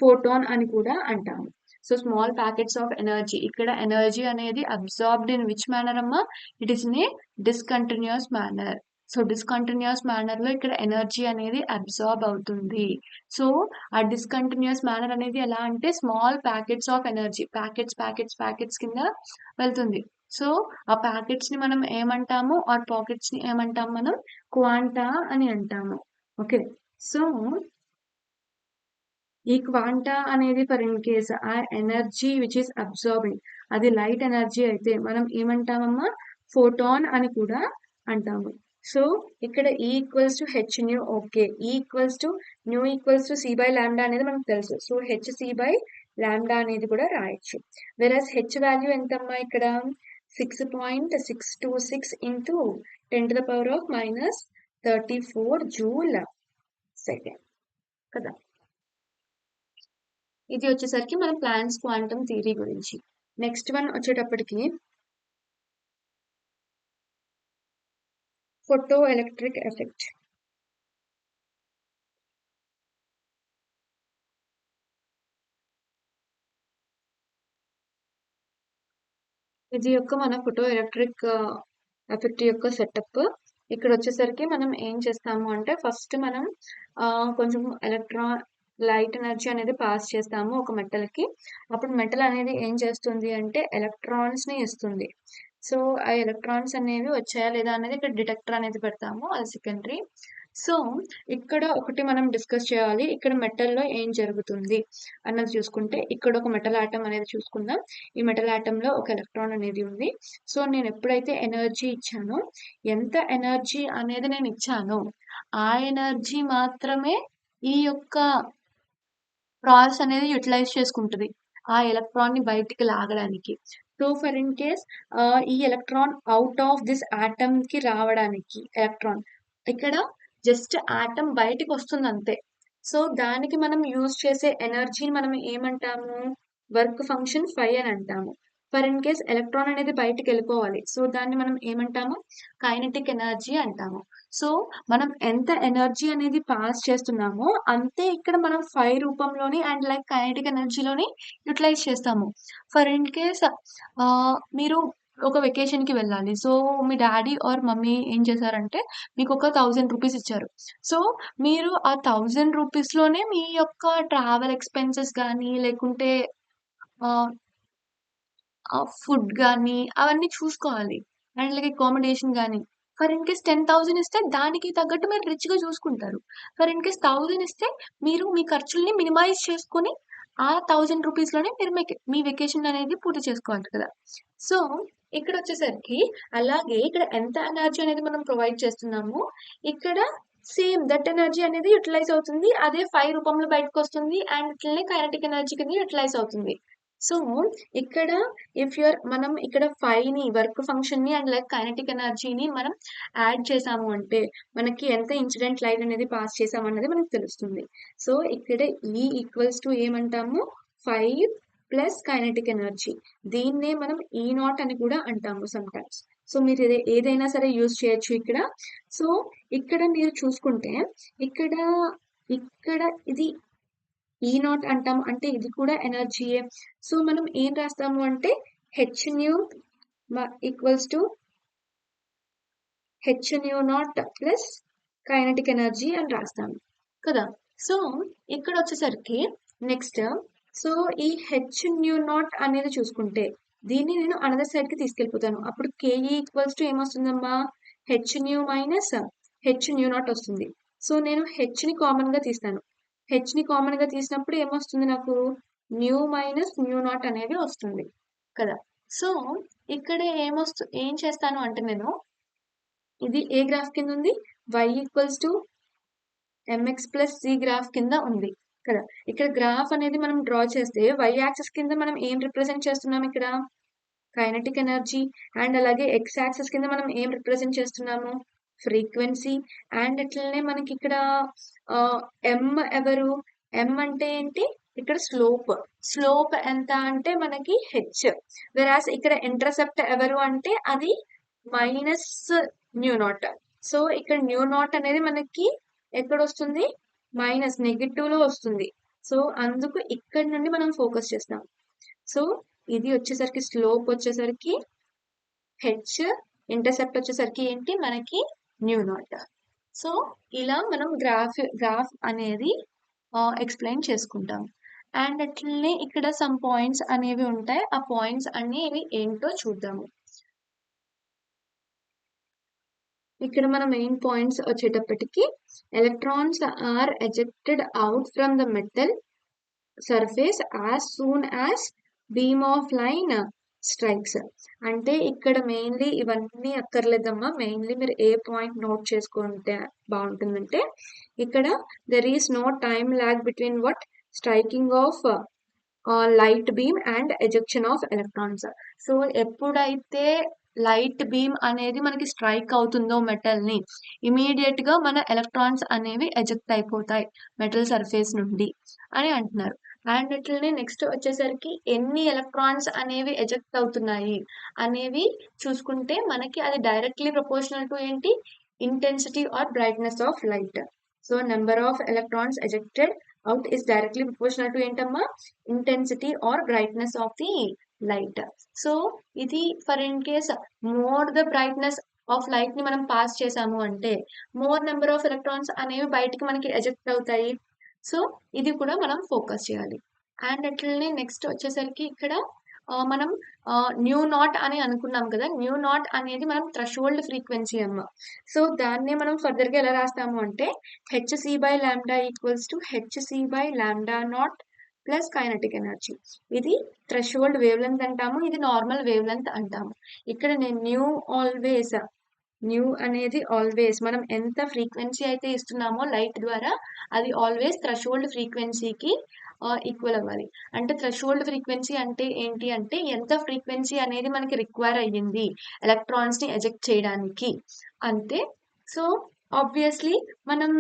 ఫోటాన్ అని కూడా అంటాము. So small packets of energy, ఇక్కడ ఎనర్జీ అనేది అబ్జార్బ్డ్ ఇన్ విచ్ మేనర్ అమ్మా? It is in a discontinuous manner. So discontinuous manner లో ఇక్కడ ఎనర్జీ అనేది అబ్జార్బ్ అవుతుంది. సో ఆ డిస్కంటిన్యూస్ మేనర్ అనేది ఎలా అంటే small packets of energy, packets packets packets కింద వెళ్తుంది. సో ఆ ప్యాకెట్స్ ని మనం ఏమంటాము? ఆర్ పాకెట్స్ ని ఏమంటాము మనం? క్వాంటా అని అంటాము. ఓకే, సో ఈ క్వాంటా అనేది ఫర్ ఇన్ కేస్ ఆ ఎనర్జీ విచ్ ఇస్ అబ్జార్బింగ్ అది లైట్ ఎనర్జీ అయితే మనం ఏమంటామమ్మా? ఫోటాన్ అని కూడా అంటాము. సో ఇక్కడ E equals to h nu. Okay, E equals to nu equals to c by lambda అనేది మనకు తెలుసు. So h c by lambda అనేది కూడా రాయొచ్చు. వెరస్ హెచ్ వాల్యూ ఎంతమ్మా ఇక్కడ? 6.626 ఇంటూ 10⁻⁻34 జూల్ సెకండ్ కదా. ఇది వచ్చేసరికి మన ప్లాంక్స్ క్వాంటమ్ థియరీ గురించి. నెక్స్ట్ వన్ వచ్చేటప్పటికి ఫోటో ఎలక్ట్రిక్ ఎఫెక్ట్. ఇది యొక్క మన ఫోటో ఎలక్ట్రిక్ ఎఫెక్ట్ యొక్క సెటప్. ఇక్కడ వచ్చేసరికి మనం ఏం చేస్తాము అంటే ఫస్ట్ మనం కొంచెం లైట్ ఎనర్జీ అనేది పాస్ చేస్తాము ఒక మెటల్ కి. అప్పుడు మెటల్ అనేది ఏం చేస్తుంది అంటే ఎలక్ట్రాన్స్ ని ఇస్తుంది. సో ఆ ఎలక్ట్రాన్స్ అనేవి వచ్చాయా లేదా అనేది ఇక్కడ డిటెక్టర్ అనేది పెడతాము, అది సెకండరీ. సో ఇక్కడ ఒకటి మనం డిస్కస్ చేయాలి, ఇక్కడ మెటల్ లో ఏం జరుగుతుంది అన్నది చూసుకుంటే ఇక్కడ ఒక మెటల్ ఆటం అనేది చూసుకుందాం. ఈ మెటల్ ఆటం లో ఒక ఎలక్ట్రాన్ అనేది ఉంది. సో నేను ఎప్పుడైతే ఎనర్జీ ఇచ్చానో, ఎంత ఎనర్జీ అనేది నేను ఇచ్చానో ఆ ఎనర్జీ మాత్రమే ఈ యొక్క ప్రాసెస్ అనేది యూటిలైజ్ చేసుకుంటుంది ఆ ఎలక్ట్రాన్ ని బయటికి లాగడానికి. సో ఫర్ ఇన్ కేస్ ఈ electron out of this atom కి రావడానికి ఎలక్ట్రాన్ ఇక్కడ జస్ట్ ఆటమ్ బయటికి వస్తుంది అంతే. సో దానికి మనం యూజ్ చేసే ఎనర్జీని మనం ఏమంటాము? వర్క్ ఫంక్షన్ ఫై అని అంటాము. ఫర్ ఇన్ కేస్ ఎలక్ట్రాన్ అనేది బయటికి వెళ్ళిపోవాలి, సో దాన్ని మనం ఏమంటాము? కైనెటిక్ ఎనర్జీ అంటాము. సో మనం ఎంత ఎనర్జీ అనేది పాస్ చేస్తున్నామో అంతే ఇక్కడ మనం ఫై రూపంలోని అండ్ లైక్ కైనెటిక్ ఎనర్జీలోని యూటిలైజ్ చేస్తాము. ఫర్ ఇన్ కేస్ మీరు ఒక వెకేషన్ కి వెళ్ళాలి. సో మీ డాడీ ఆర్ మమ్మీ ఏం చేశారంటే మీకు ఒక 1000 రూపీస్ ఇచ్చారు. సో మీరు ఆ 1000 రూపీస్ లోనే మీ యొక్క ట్రావెల్ ఎక్స్పెన్సెస్ కానీ లేకుంటే ఫుడ్ గానీ అవన్నీ చూసుకోవాలి. అండ్ లైక్ అకామిడేషన్ గానీ. ఫర్ ఇన్ కేస్ 10,000 ఇస్తే దానికి తగ్గట్టు మీరు రిచ్‌గా చూసుకుంటారు. ఫర్ ఇన్ కేస్ 1000 ఇస్తే మీరు మీ ఖర్చుల్ని మినిమైజ్ చేసుకొని ఆ 1000 రూపీస్‌లోనే మీరు మీ వెకేషన్ అనేది పూర్తి చేసుకోవాలి కదా. సో ఇక్కడొచ్చేసరికి అలాగే ఇక్కడ ఎంత ఎనర్జీ అనేది మనం ప్రొవైడ్ చేస్తున్నామో ఇక్కడ సేమ్ దట్ ఎనర్జీ అనేది యుటిలైజ్ అవుతుంది. అదే 5 రూపంలో బయటకొస్తుంది అండ్ ఇట్లనే కైనెటిక్ ఎనర్జీ కింద యుటిలైజ్ అవుతుంది. సో ఇక్కడ మనం ఇక్కడ ని వర్క్ ఫంక్షన్ ని అండ్ లైక్ కైనెటిక్ ఎనర్జీని మనం యాడ్ చేసాము అంటే మనకి ఎంత ఇన్సిడెంట్ లైట్ అనేది పాస్ చేసాము అన్నది మనకు తెలుస్తుంది. సో ఇక్కడ E ఈక్వల్స్ టు ఏమంటాము? 5 ప్లస్ కైనెటిక్ ఎనర్జీ. దీన్నే మనం ఈ నాట్ అని కూడా అంటాము సమ్ టైమ్స్. సో మీరు ఏదైనా సరే యూజ్ చేయొచ్చు ఇక్కడ. సో ఇక్కడ మీరు చూసుకుంటే ఇక్కడ ఇక్కడ ఇది ఈ నాట్ అంటాం అంటే ఇది కూడా ఎనర్జీయే. సో మనం ఏం రాస్తాము అంటే h nu equals to h nu naught plus kinetic energy అని రాస్తాము కదా. సో ఇక్కడ వచ్చేసరికి నెక్స్ట్ సో ఈ హెచ్ న్యూ నాట్ అనేది చూసుకుంటే దీన్ని నేను అనదర్ సైడ్కి తీసుకెళ్ళిపోతాను. అప్పుడు కేఈ ఈక్వల్స్ టు ఏమొస్తుందమ్మా, h nu minus h nu naught వస్తుంది. సో నేను హెచ్ని కామన్గా తీస్తాను. హెచ్ని కామన్గా తీసినప్పుడు ఏమొస్తుంది నాకు, న్యూ మైనస్ న్యూ నాట్ అనేది వస్తుంది కదా. సో ఇక్కడ ఏం చేస్తాను అంటే నేను, ఇది ఏ గ్రాఫ్ కింద ఉంది, y equals to mx plus c graph కింద ఉంది కదా. ఇక్కడ గ్రాఫ్ అనేది మనం డ్రా చేస్తే y యాక్సిస్ కింద మనం ఏం రిప్రజెంట్ చేస్తున్నాం, ఇక్కడ కైనటిక్ ఎనర్జీ. అండ్ అలాగే x యాక్సిస్ కింద మనం ఏం రిప్రజెంట్ చేస్తున్నాము, ఫ్రీక్వెన్సీ. అండ్ ఇట్లనే మనకి ఇక్కడ m ఎవరు, m అంటే ఏంటి, ఇక్కడ స్లోప్ ఎంత అంటే మనకి h. వెరాస్ ఇక్కడ ఇంటర్సెప్ట్ ఎవరు అంటే అది మైనస్ న్యూ నాట్. సో ఇక్కడ న్యూ నాట్ అనేది మనకి ఎక్కడ వస్తుంది, మైనస్ నెగిటివ్ లో వస్తుంది. సో అందుకు ఇక్కడ నుండి మనం ఫోకస్ చేస్తాం. సో ఇది వచ్చేసరికి స్లోప్ వచ్చేసరికి హెచ్, ఇంటర్సెప్ట్ వచ్చేసరికి ఏంటి మనకి న్యూ నాట్. సో ఇలా మనం గ్రాఫ్ అనేది ఎక్స్ప్లెయిన్ చేసుకుంటాం. అండ్ అట్లనే ఇక్కడ సమ్ పాయింట్స్ అనేవి ఉంటాయి, ఆ పాయింట్స్ అనేవి ఏంటో చూద్దాము. ఇక్కడ మన మెయిన్ పాయింట్స్ వచ్చేటప్పటికి, electrons are ejected out from the metal surface as soon as beam of line strikes. అంటే ఇక్కడ మెయిన్లీ ఇవన్నీ అక్కర్లేదమ్మా, మెయిన్లీ మీరు ఏ పాయింట్ నోట్ చేసుకుంటే బాగుంటుందంటే, ఇక్కడ there is no time lag between what striking of light beam and ejection of electrons. So ఎప్పుడైతే light beam అనేది మనకి స్ట్రైక్ అవుతుందో మెటల్ ని, ఇమీడియట్ గా మన ఎలక్ట్రాన్స్ అనేవి ఎజెక్ట్ అయిపోతాయి మెటల్ సర్ఫేస్ నుండి అని అంటున్నారు. అండ్ ఇట్లనే నెక్స్ట్ వచ్చేసరికి ఎన్ని ఎలక్ట్రాన్స్ అనేవి ఎజెక్ట్ అవుతున్నాయి అనేవి చూసుకుంటే మనకి అది డైరెక్ట్లీ ప్రపోర్షనల్ టు ఏంటి, intensity or brightness of light. So number of electrons ejected out is directly proportional to ఏంటమ్మా, intensity or brightness of the light. So ఇది for in case more the brightness of light ని మనం pass చేసాము అంటే more number of electrons అనేవి బయటికి మనకి eject అవుతాయి. సో ఇది కూడా మనం ఫోకస్ చేయాలి. అండ్ అట్లనే నెక్స్ట్ వచ్చేసరికి ఇక్కడ మనం న్యూ నాట్ అని అనుకున్నాం కదా, న్యూ నాట్ అనేది మనం థ్రెషోల్డ్ ఫ్రీక్వెన్సీ అమ్మ. సో దాన్నే మనం ఫర్దర్గా ఎలా రాస్తాము అంటే, HC by lambda equals to HC by lambda naught plus kinetic energy. ఇది థ్రెషోల్డ్ వేవ్ లెంత్ అంటాము, ఇది నార్మల్ వేవ్ లెంత్ అంటాము. ఇక్కడ నేను న్యూ అనేది ఆల్వేస్ మనం ఎంత ఫ్రీక్వెన్సీ అయితే ఇస్తున్నామో లైట్ ద్వారా, అది ఆల్వేస్ థ్రెషోల్డ్ ఫ్రీక్వెన్సీకి ఈక్వల్ అవ్వాలి. అంటే థ్రెషోల్డ్ ఫ్రీక్వెన్సీ అంటే ఏంటి అంటే, ఎంత ఫ్రీక్వెన్సీ అనేది మనకి రిక్వైర్ అయ్యింది ఎలక్ట్రాన్స్ ని ఎజెక్ట్ చేయడానికి అంతే. సో ఆబ్వియస్లీ మనం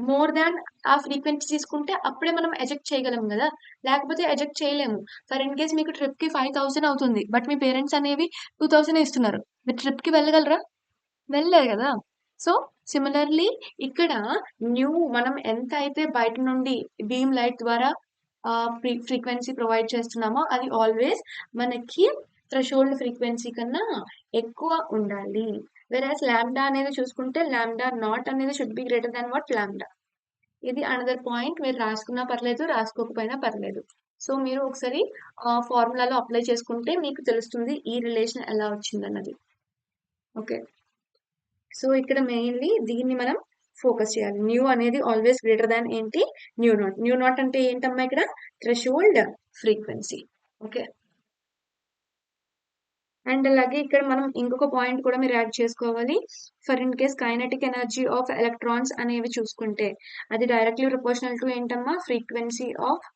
మోర్ దాన్ ఆ ఫ్రీక్వెన్సీ తీసుకుంటే అప్పుడే మనం ఎజెక్ట్ చేయగలం కదా, లేకపోతే ఎజెక్ట్ చేయలేము. ఫర్ ఇన్ కేస్ మీకు ట్రిప్ కి 5,000 అవుతుంది, బట్ మీ పేరెంట్స్ అనేవి 2,000 ఇస్తున్నారు, మీరు ట్రిప్ కి వెళ్ళగలరా, వెళ్ళలేదు కదా. సో సిమిలర్లీ ఇక్కడ మనం ఎంత అయితే బయట నుండి బీమ్ లైట్ ద్వారా ఫ్రీక్వెన్సీ ప్రొవైడ్ చేస్తున్నామో అది ఆల్వేస్ మనకి థ్రెషోల్డ్ ఫ్రీక్వెన్సీ కన్నా ఎక్కువ ఉండాలి. వెరాస్ లాంబ్డా అనేది చూసుకుంటే లాంబ్డా నాట్ అనేది should be greater than what lambda. ఇది అనదర్ పాయింట్, మీరు రాసుకున్నా పర్లేదు రాసుకోకపోయినా పర్లేదు. సో మీరు ఒకసారి ఫార్ములాలో అప్లై చేసుకుంటే మీకు తెలుస్తుంది ఈ రిలేషన్ ఎలా వచ్చిందన్నది. ఓకే, సో ఇక్కడ మెయిన్లీ దీన్ని మనం ఫోకస్ చేయాలి. న్యూ అనేది ఆల్వేస్ గ్రేటర్ దాన్ ఏంటి, న్యూ నాట్. న్యూ నాట్ అంటే ఏంటమ్మా, ఇక్కడ థ్రెషోల్డ్ ఫ్రీక్వెన్సీ. ఓకే, అండ్ అలాగే ఇక్కడ మనం ఇంకొక పాయింట్ కూడా మీరు యాడ్ చేసుకోవాలి. For in case kinetic energy of electrons అనేవి చూసుకుంటే అది డైరెక్ట్లీ ప్రపోర్షనల్ టు ఏంటమ్మా, frequency of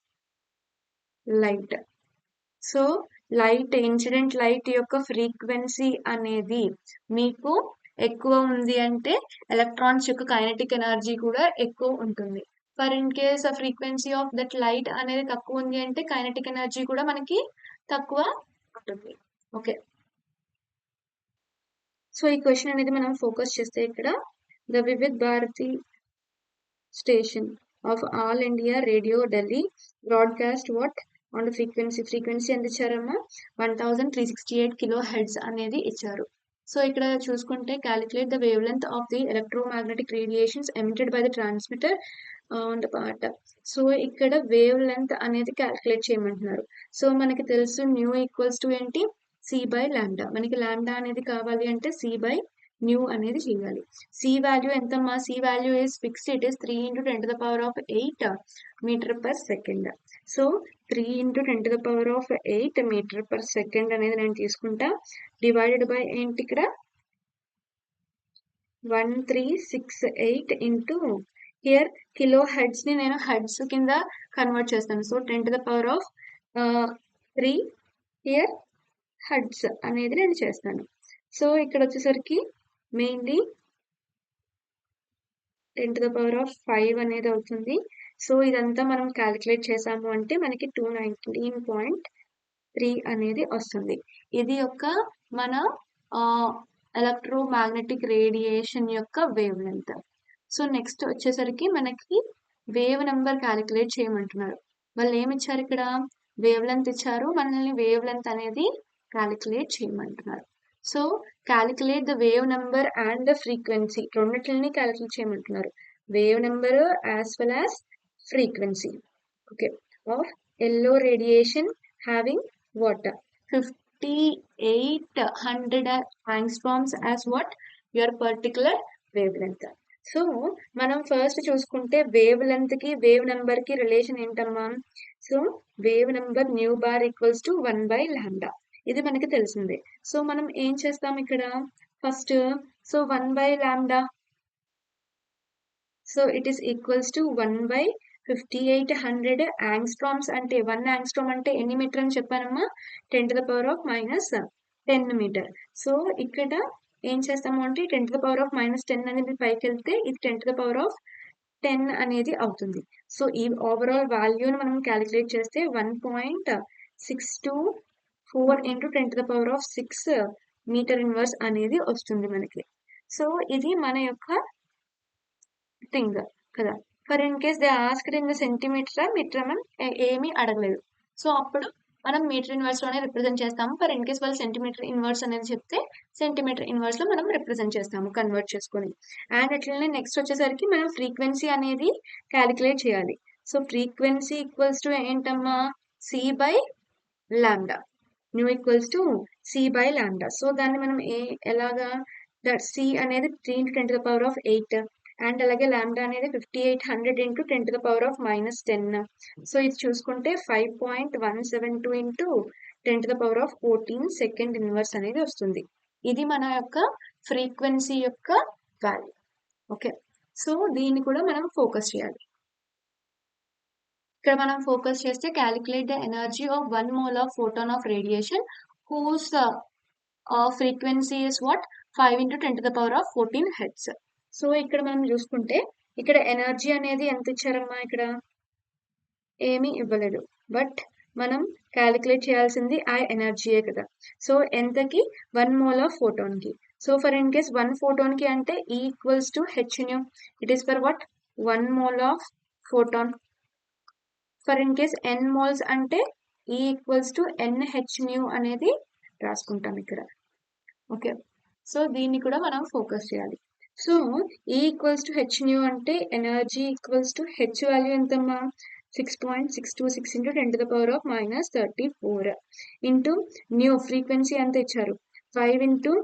light. So light, incident light యొక్క ఫ్రీక్వెన్సీ అనేది మీకు ఎక్కువ ఉంది అంటే ఎలక్ట్రాన్స్ యొక్క కైనటిక్ ఎనర్జీ కూడా ఎక్కువ ఉంటుంది. For in case frequency of that light అనేది తక్కువ ఉంది అంటే కైనటిక్ ఎనర్జీ కూడా మనకి తక్కువ ఉంటుంది. ఓకే, సో ఈ క్వశ్చన్ అనేది మనం ఫోకస్ చేస్తే ఇక్కడ the Vividh Bharati station of All India Radio Delhi broadcast what on the frequency ఎంత ఇచ్చారమ్మా, 1368 కిలో హెడ్స్ అనేది ఇచ్చారు. సో ఇక్కడ చూసుకుంటే calculate the wavelength of the electromagnetic radiations emitted by the transmitter on the part. So ఇక్కడ wavelength అనేది calculate చేయమంటున్నారు. So మనకి తెలుసు న్యూ ఈక్వల్స్ టు ఏంటి, సి బై లాంబ్డా. మనకి లాంబ్డా అనేది కావాలి అంటే సి బై న్యూ అనేది చేయాలి. సి వాల్యూ ఎంతమ్మా? C value is fixed. It is 3 × 10⁸ metre per second. So 3 × 10⁸ metre per second అనేది నేను తీసుకుంటా. డివైడెడ్ బై ఏంటి ఇక్కడ 1368 ఇంటూ హియర్ కిలో హెడ్స్ ని నేను హెడ్స్ కింద కన్వర్ట్ చేస్తాను. సో 10⁻3 హియర్ హెడ్స్ అనేది నేను చేస్తాను. సో ఇక్కడ వచ్చేసరికి మెయిన్లీ 10⁻5 అనేది అవుతుంది. సో ఇదంతా మనం క్యాలిక్యులేట్ చేసాము అంటే మనకి 219.3 అనేది వస్తుంది. ఇది యొక్క మన ఎలక్ట్రోమాగ్నెటిక్ రేడియేషన్ యొక్క వేవ్ లెంత్. సో నెక్స్ట్ వచ్చేసరికి మనకి వేవ్ నెంబర్ క్యాలిక్యులేట్ చేయమంటున్నారు. వాళ్ళు ఏమి ఇచ్చారు ఇక్కడ? వేవ్ లెంత్ ఇచ్చారు, మనల్ని వేవ్ లెంత్ అనేది క్యాలిక్యులేట్ చేయమంటున్నారు. So calculate the wave number and the frequency, రెండింటిని క్యాలిక్యులేట్ చేయమంటున్నారు. Wave number as well as frequency. Okay, of yellow radiation having what 5800 angstroms as what your particular wavelength. So మనం first చూసుకుంటే wavelength కి wave number కి relation ఏంటమ్మా? So wave number nu bar equals to 1/λ. ఇది మనకి తెలిసిందే. So మనం ఏం చేస్తాం ఇక్కడ first? So 1/λ, so it is equals to 1/5800 ఆంగ్స్ట్రామ్స్. అంటే 1 ఆంగ్స్ట్రామ్ అంటే ఎన్ని మీటర్ అని చెప్పానమ్మా? 10⁻⁻10 మీటర్. సో ఇక్కడ ఏం చేస్తాము అంటే 10⁻⁻10 అనేది పైకి వెళ్తే ఇది 10⁻10 అనేది అవుతుంది. సో ఈ ఓవరాల్ వాల్యూని మనం క్యాలిక్యులేట్ చేస్తే 1.624 × 10⁻6 మీటర్ ఇన్వర్స్ అనేది వస్తుంది మనకి. సో ఇది మన యొక్క థింగ్ కదా. For in case they asked in the centimetre metre మనం ఏమీ అడగలేదు. సో అప్పుడు మనం మీటర్ ఇన్వర్స్ లోనే రిప్రజెంట్ చేస్తాము. ఫర్ ఇన్ కేస్ వాళ్ళు సెంటీమీటర్ ఇన్వర్స్ అనేది చెప్తే సెంటీమీటర్ ఇన్వర్స్ లో మనం రిప్రజెంట్ చేస్తాము కన్వర్ట్ చేసుకొని. అండ్ అట్లనే నెక్స్ట్ వచ్చేసరికి మనం ఫ్రీక్వెన్సీ అనేది క్యాలిక్యులేట్ చేయాలి. సో ఫ్రీక్వెన్సీ ఈక్వల్స్ టు ఏంటమ్మా? C by lambda. Nu equals to c by lambda. So దాన్ని మనం ఎలాగా? దట్ సి అనేది 3 × 10⁸8 అండ్ అలాగే లాంబ్డా అనేది 5800 × 10⁻−10. సో ఇది చూసుకుంటే 5.172 × 10⁻14 సెకండ్ ఇన్వర్స్ అనేది వస్తుంది. ఇది మన యొక్క ఫ్రీక్వెన్సీ యొక్క వాల్యూ. ఓకే, సో దీన్ని కూడా మనం ఫోకస్ చేయాలి. ఇక్కడ మనం ఫోకస్ చేస్తే calculate the energy of 1 mole of photon of radiation whose frequency is what 5 × 10⁻14 hertz. So ఇక్కడ మనం చూసుకుంటే ఇక్కడ ఎనర్జీ అనేది ఎంత ఇచ్చారమ్మా? ఇక్కడ ఏమీ ఇవ్వలేదు, బట్ మనం క్యాలిక్యులేట్ చేయాల్సింది ఆ ఎనర్జీయే కదా. సో ఎంతకి? 1 mole ఆఫ్ ఫోటాన్ కి. So for in case 1 photon కి అంటే E equals to h new. It is for what? 1 mole of photon. For in case n moles అంటే E equals to NH new అనేది రాసుకుంటాం ఇక్కడ. Okay, so దీన్ని కూడా మనం ఫోకస్ చేయాలి. So E equals to h nu అంటే energy equals to h value ఎంతమ్మా? 6.626 × 10⁻−34 ఇంటూ న్యూ ఫ్రీక్వెన్సీ ఎంత ఇచ్చారు? 5 ×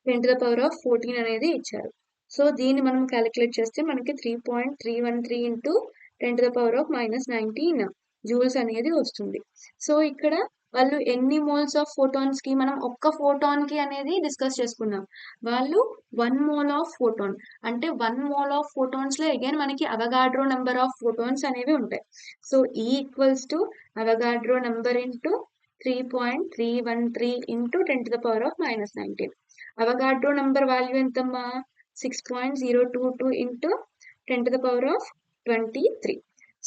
10⁻14 అనేది ఇచ్చారు. సో దీన్ని మనం క్యాలిక్యులేట్ చేస్తే మనకి 3.313 × 10⁻−19 జూల్స్ అనేది వస్తుంది. సో ఇక్కడ వాళ్ళు ఎన్ని మోల్స్ ఆఫ్ ఫోటాన్స్ కి, మనం ఒక్క ఫోటాన్ కి అనేది డిస్కస్ చేసుకున్నాం. వాళ్ళు 1 mole ఆఫ్ ఫోటాన్ అంటే 1 mole ఆఫ్ ఫోటాన్స్ లో అగైన్ మనకి అవగాడ్రో నెంబర్ ఆఫ్ ఫోటాన్స్ అనేవి ఉంటాయి. So E equals to Avogadro number into 3.313 × 10⁻−19. Avogadro number value ఎంతమ్మా? 6.022 × 10⁻23.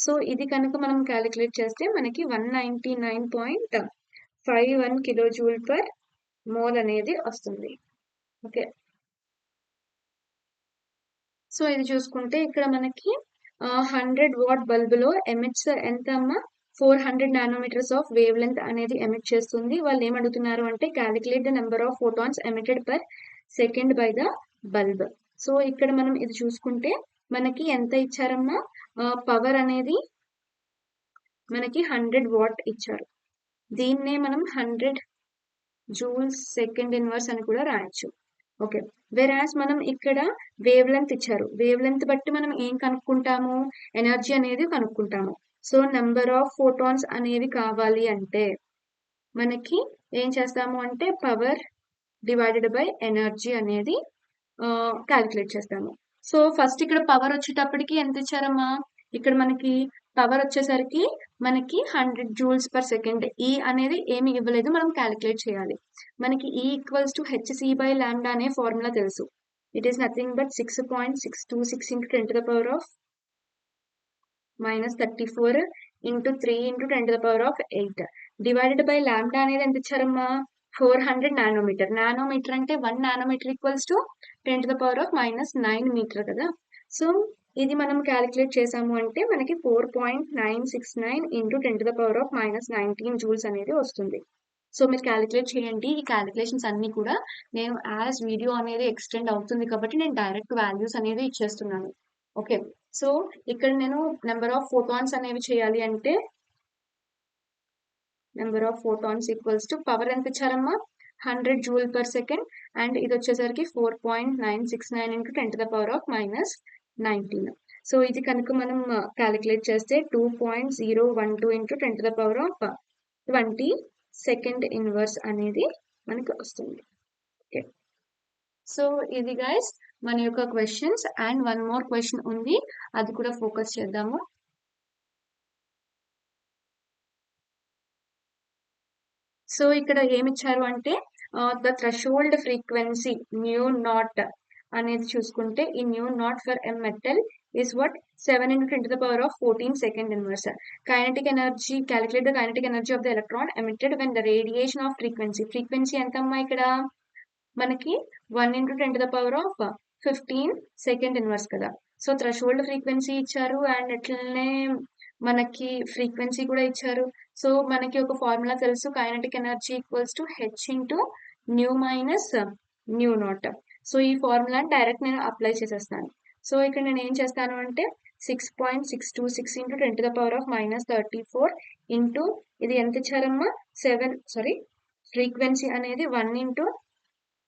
సో ఇది కనుక మనం క్యాలిక్యులేట్ చేస్తే మనకి 199.51 కిలోజూల్ పర్ మోల్ అనేది వస్తుంది. ఓకే, సో ఇది చూసుకుంటే ఇక్కడ మనకి 100 వాట్ బల్బులో ఎమిట్స్ ఎంత అమ్మా? 400 నానోమీటర్స్ ఆఫ్ వేవ్ లెంత్ అనేది ఎమిట్ చేస్తుంది. వాళ్ళు ఏమడుగుతున్నారు అంటే calculate the number of photons emitted per second by the bulb. So ఇక్కడ మనం ఇది చూసుకుంటే మనకి ఎంత ఇచ్చారమ్మా? పవర్ అనేది మనకి 100 వాట్ ఇచ్చారు. దీన్నే మనం 100 జూల్స్ సెకండ్ ఇన్వర్స్ అని కూడా రాయొచ్చు. ఓకే. వెరాస్ మనం ఇక్కడ వేవ్ లెంత్ ఇచ్చారు. వేవ్ లెంత్ బట్టి మనం ఏం కనుక్కుంటాము? ఎనర్జీ అనేది కనుక్కుంటాము. సో నంబర్ ఆఫ్ ఫోటాన్స్ అనేవి కావాలి అంటే మనకి ఏం చేస్తాము అంటే పవర్ డివైడెడ్ బై ఎనర్జీ అనేది క్యాలిక్యులేట్ చేస్తాము. సో ఫస్ట్ ఇక్కడ పవర్ వచ్చేటప్పటికి ఎంత ఇచ్చారమ్మా? ఇక్కడ మనకి పవర్ వచ్చేసరికి మనకి 100 జూల్స్ పర్ సెకండ్. ఈ అనేది ఏమి ఇవ్వలేదు, మనం క్యాలిక్యులేట్ చేయాలి. మనకి E equals to hc by lambda అనే ఫార్ములా తెలుసు. It is nothing but 6.626 into 10 to the power of -34 into 3 into 10 to the power of 8 divided by lambda అనేది ఎంత ఇచ్చారమ్మా? 400 నానోమీటర్. నానోమీటర్ అంటే 1 nanometre equals to 10 to the power of -9 metre కదా. So ఇది మనం calculate చేసాము అంటే మనకి 4.969 into 10 to the power of -19 joules అనేది వస్తుంది. సో మీరు క్యాలిక్యులేట్ చేయండి. ఈ క్యాలిక్యులేషన్స్ అన్ని కూడా నేను యాజ్ వీడియో అనేది ఎక్స్టెండ్ అవుతుంది కాబట్టి నేను డైరెక్ట్ వాల్యూస్ అనేది ఇచ్చేస్తున్నాను. ఓకే. సో ఇక్కడ నేను నెంబర్ ఆఫ్ ఫోటాన్స్ అనేవి చేయాలి అంటే number of photons equals to power ఎంత ఇచ్చారమ్మా? 100 జూల్ పర్ సెకండ్ అండ్ ఇది వచ్చేసరికి 4.969 into 10 to the power of -19. So ఇది కనుక మనం క్యాలిక్యులేట్ చేస్తే 2.012 into 10 to the power of 20 second inverse అనేది మనకి వస్తుంది. ఓకే. సో ఇది గైస్ మన యొక్క questions and one more question ఉంది, అది కూడా ఫోకస్ చేద్దాము. సో ఇక్కడ ఏమిచ్చారు అంటే the threshold frequency mu naught అనేది చూసుకుంటే ఈ mu naught for a metal is what 7 into 10 to the power of 14 second inverse. Kinetic energy, calculate the kinetic energy of the electron emitted when the radiation of frequency. Frequency ఎంతమ్మా ఇక్కడ మనకి 1 into 10 to the power of 15 second inverse కదా. So threshold frequency ఇచ్చారు and ఎట్లనే మనకి frequency కూడా ఇచ్చారు. So మనకి ఒక ఫార్ములా తెలుసు, kinetic energy equals to H into new minus new not. So ఈ ఫార్ములాని డైరెక్ట్ నేను అప్లై చేసేస్తాను. సో ఇక్కడ నేను ఏం చేస్తాను అంటే 6.626 into 10 to the power of -34 into ఇది ఎంత ఇచ్చారమ్మా? 7 ఫ్రీక్వెన్సీ అనేది 1 into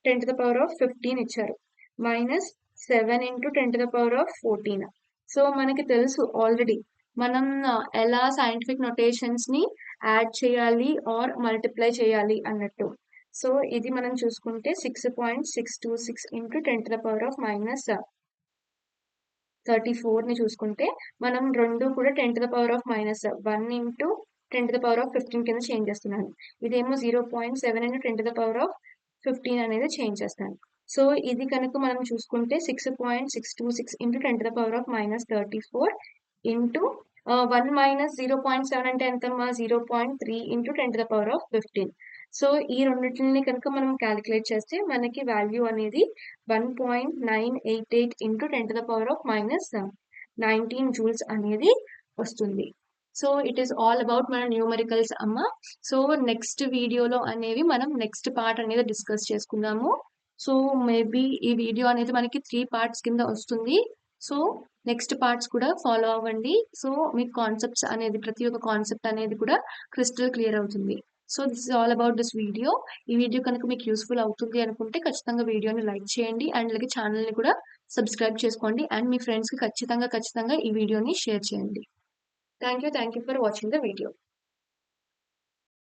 10 to the power of 15 ఇచ్చారు, -7 into 10 to the power of 14. So మనకి తెలుసు ఆల్రెడీ మనం ఎలా సైంటిఫిక్ నొటేషన్స్ ని యాడ్ చేయాలి ఆర్ మల్టిప్లై చేయాలి అన్నట్టు. సో ఇది మనం చూసుకుంటే 6.626 into 10 to the power of -34 ని చూసుకుంటే మనం రెండు కూడా 10 to the power of -1 into 10 to the power of 15 కింద చేంజ్ చేస్తున్నాను. ఇదేమో 0.7 into 10 to the power of 15 అనేది చేంజ్ చేస్తాను. సో ఇది కనుక మనం చూసుకుంటే 6.626 into 10 to the power of -34 into 1 minus 0.7 అంటే ఎంతమ్మా? 0.3 into 10 to the power of 15. So ఈ రెండింటిని కనుక మనం క్యాలిక్యులేట్ చేస్తే మనకి వాల్యూ అనేది 1.988 into 10 to the power of -19 joules అనేది వస్తుంది. So it is all about మన న్యూమరికల్స్ అమ్మ. సో నెక్స్ట్ వీడియోలో అనేవి మనం నెక్స్ట్ పార్ట్ అనేది డిస్కస్ చేసుకుందాము. సో మేబీ ఈ వీడియో అనేది మనకి 3 parts కింద వస్తుంది. సో నెక్స్ట్ పార్ట్స్ కూడా ఫాలో అవ్వండి. సో మీకు కాన్సెప్ట్స్ అనేది ప్రతి ఒక్క కాన్సెప్ట్ అనేది కూడా క్రిస్టల్ క్లియర్ అవుతుంది. So this is all about this video. ఈ వీడియో కనుక మీకు యూస్ఫుల్ అవుతుంది అనుకుంటే ఖచ్చితంగా వీడియోని లైక్ చేయండి అండ్ అలాగే ఛానల్ని కూడా సబ్స్క్రైబ్ చేసుకోండి అండ్ మీ ఫ్రెండ్స్కి ఖచ్చితంగా ఈ వీడియోని షేర్ చేయండి. Thank you for watching the video.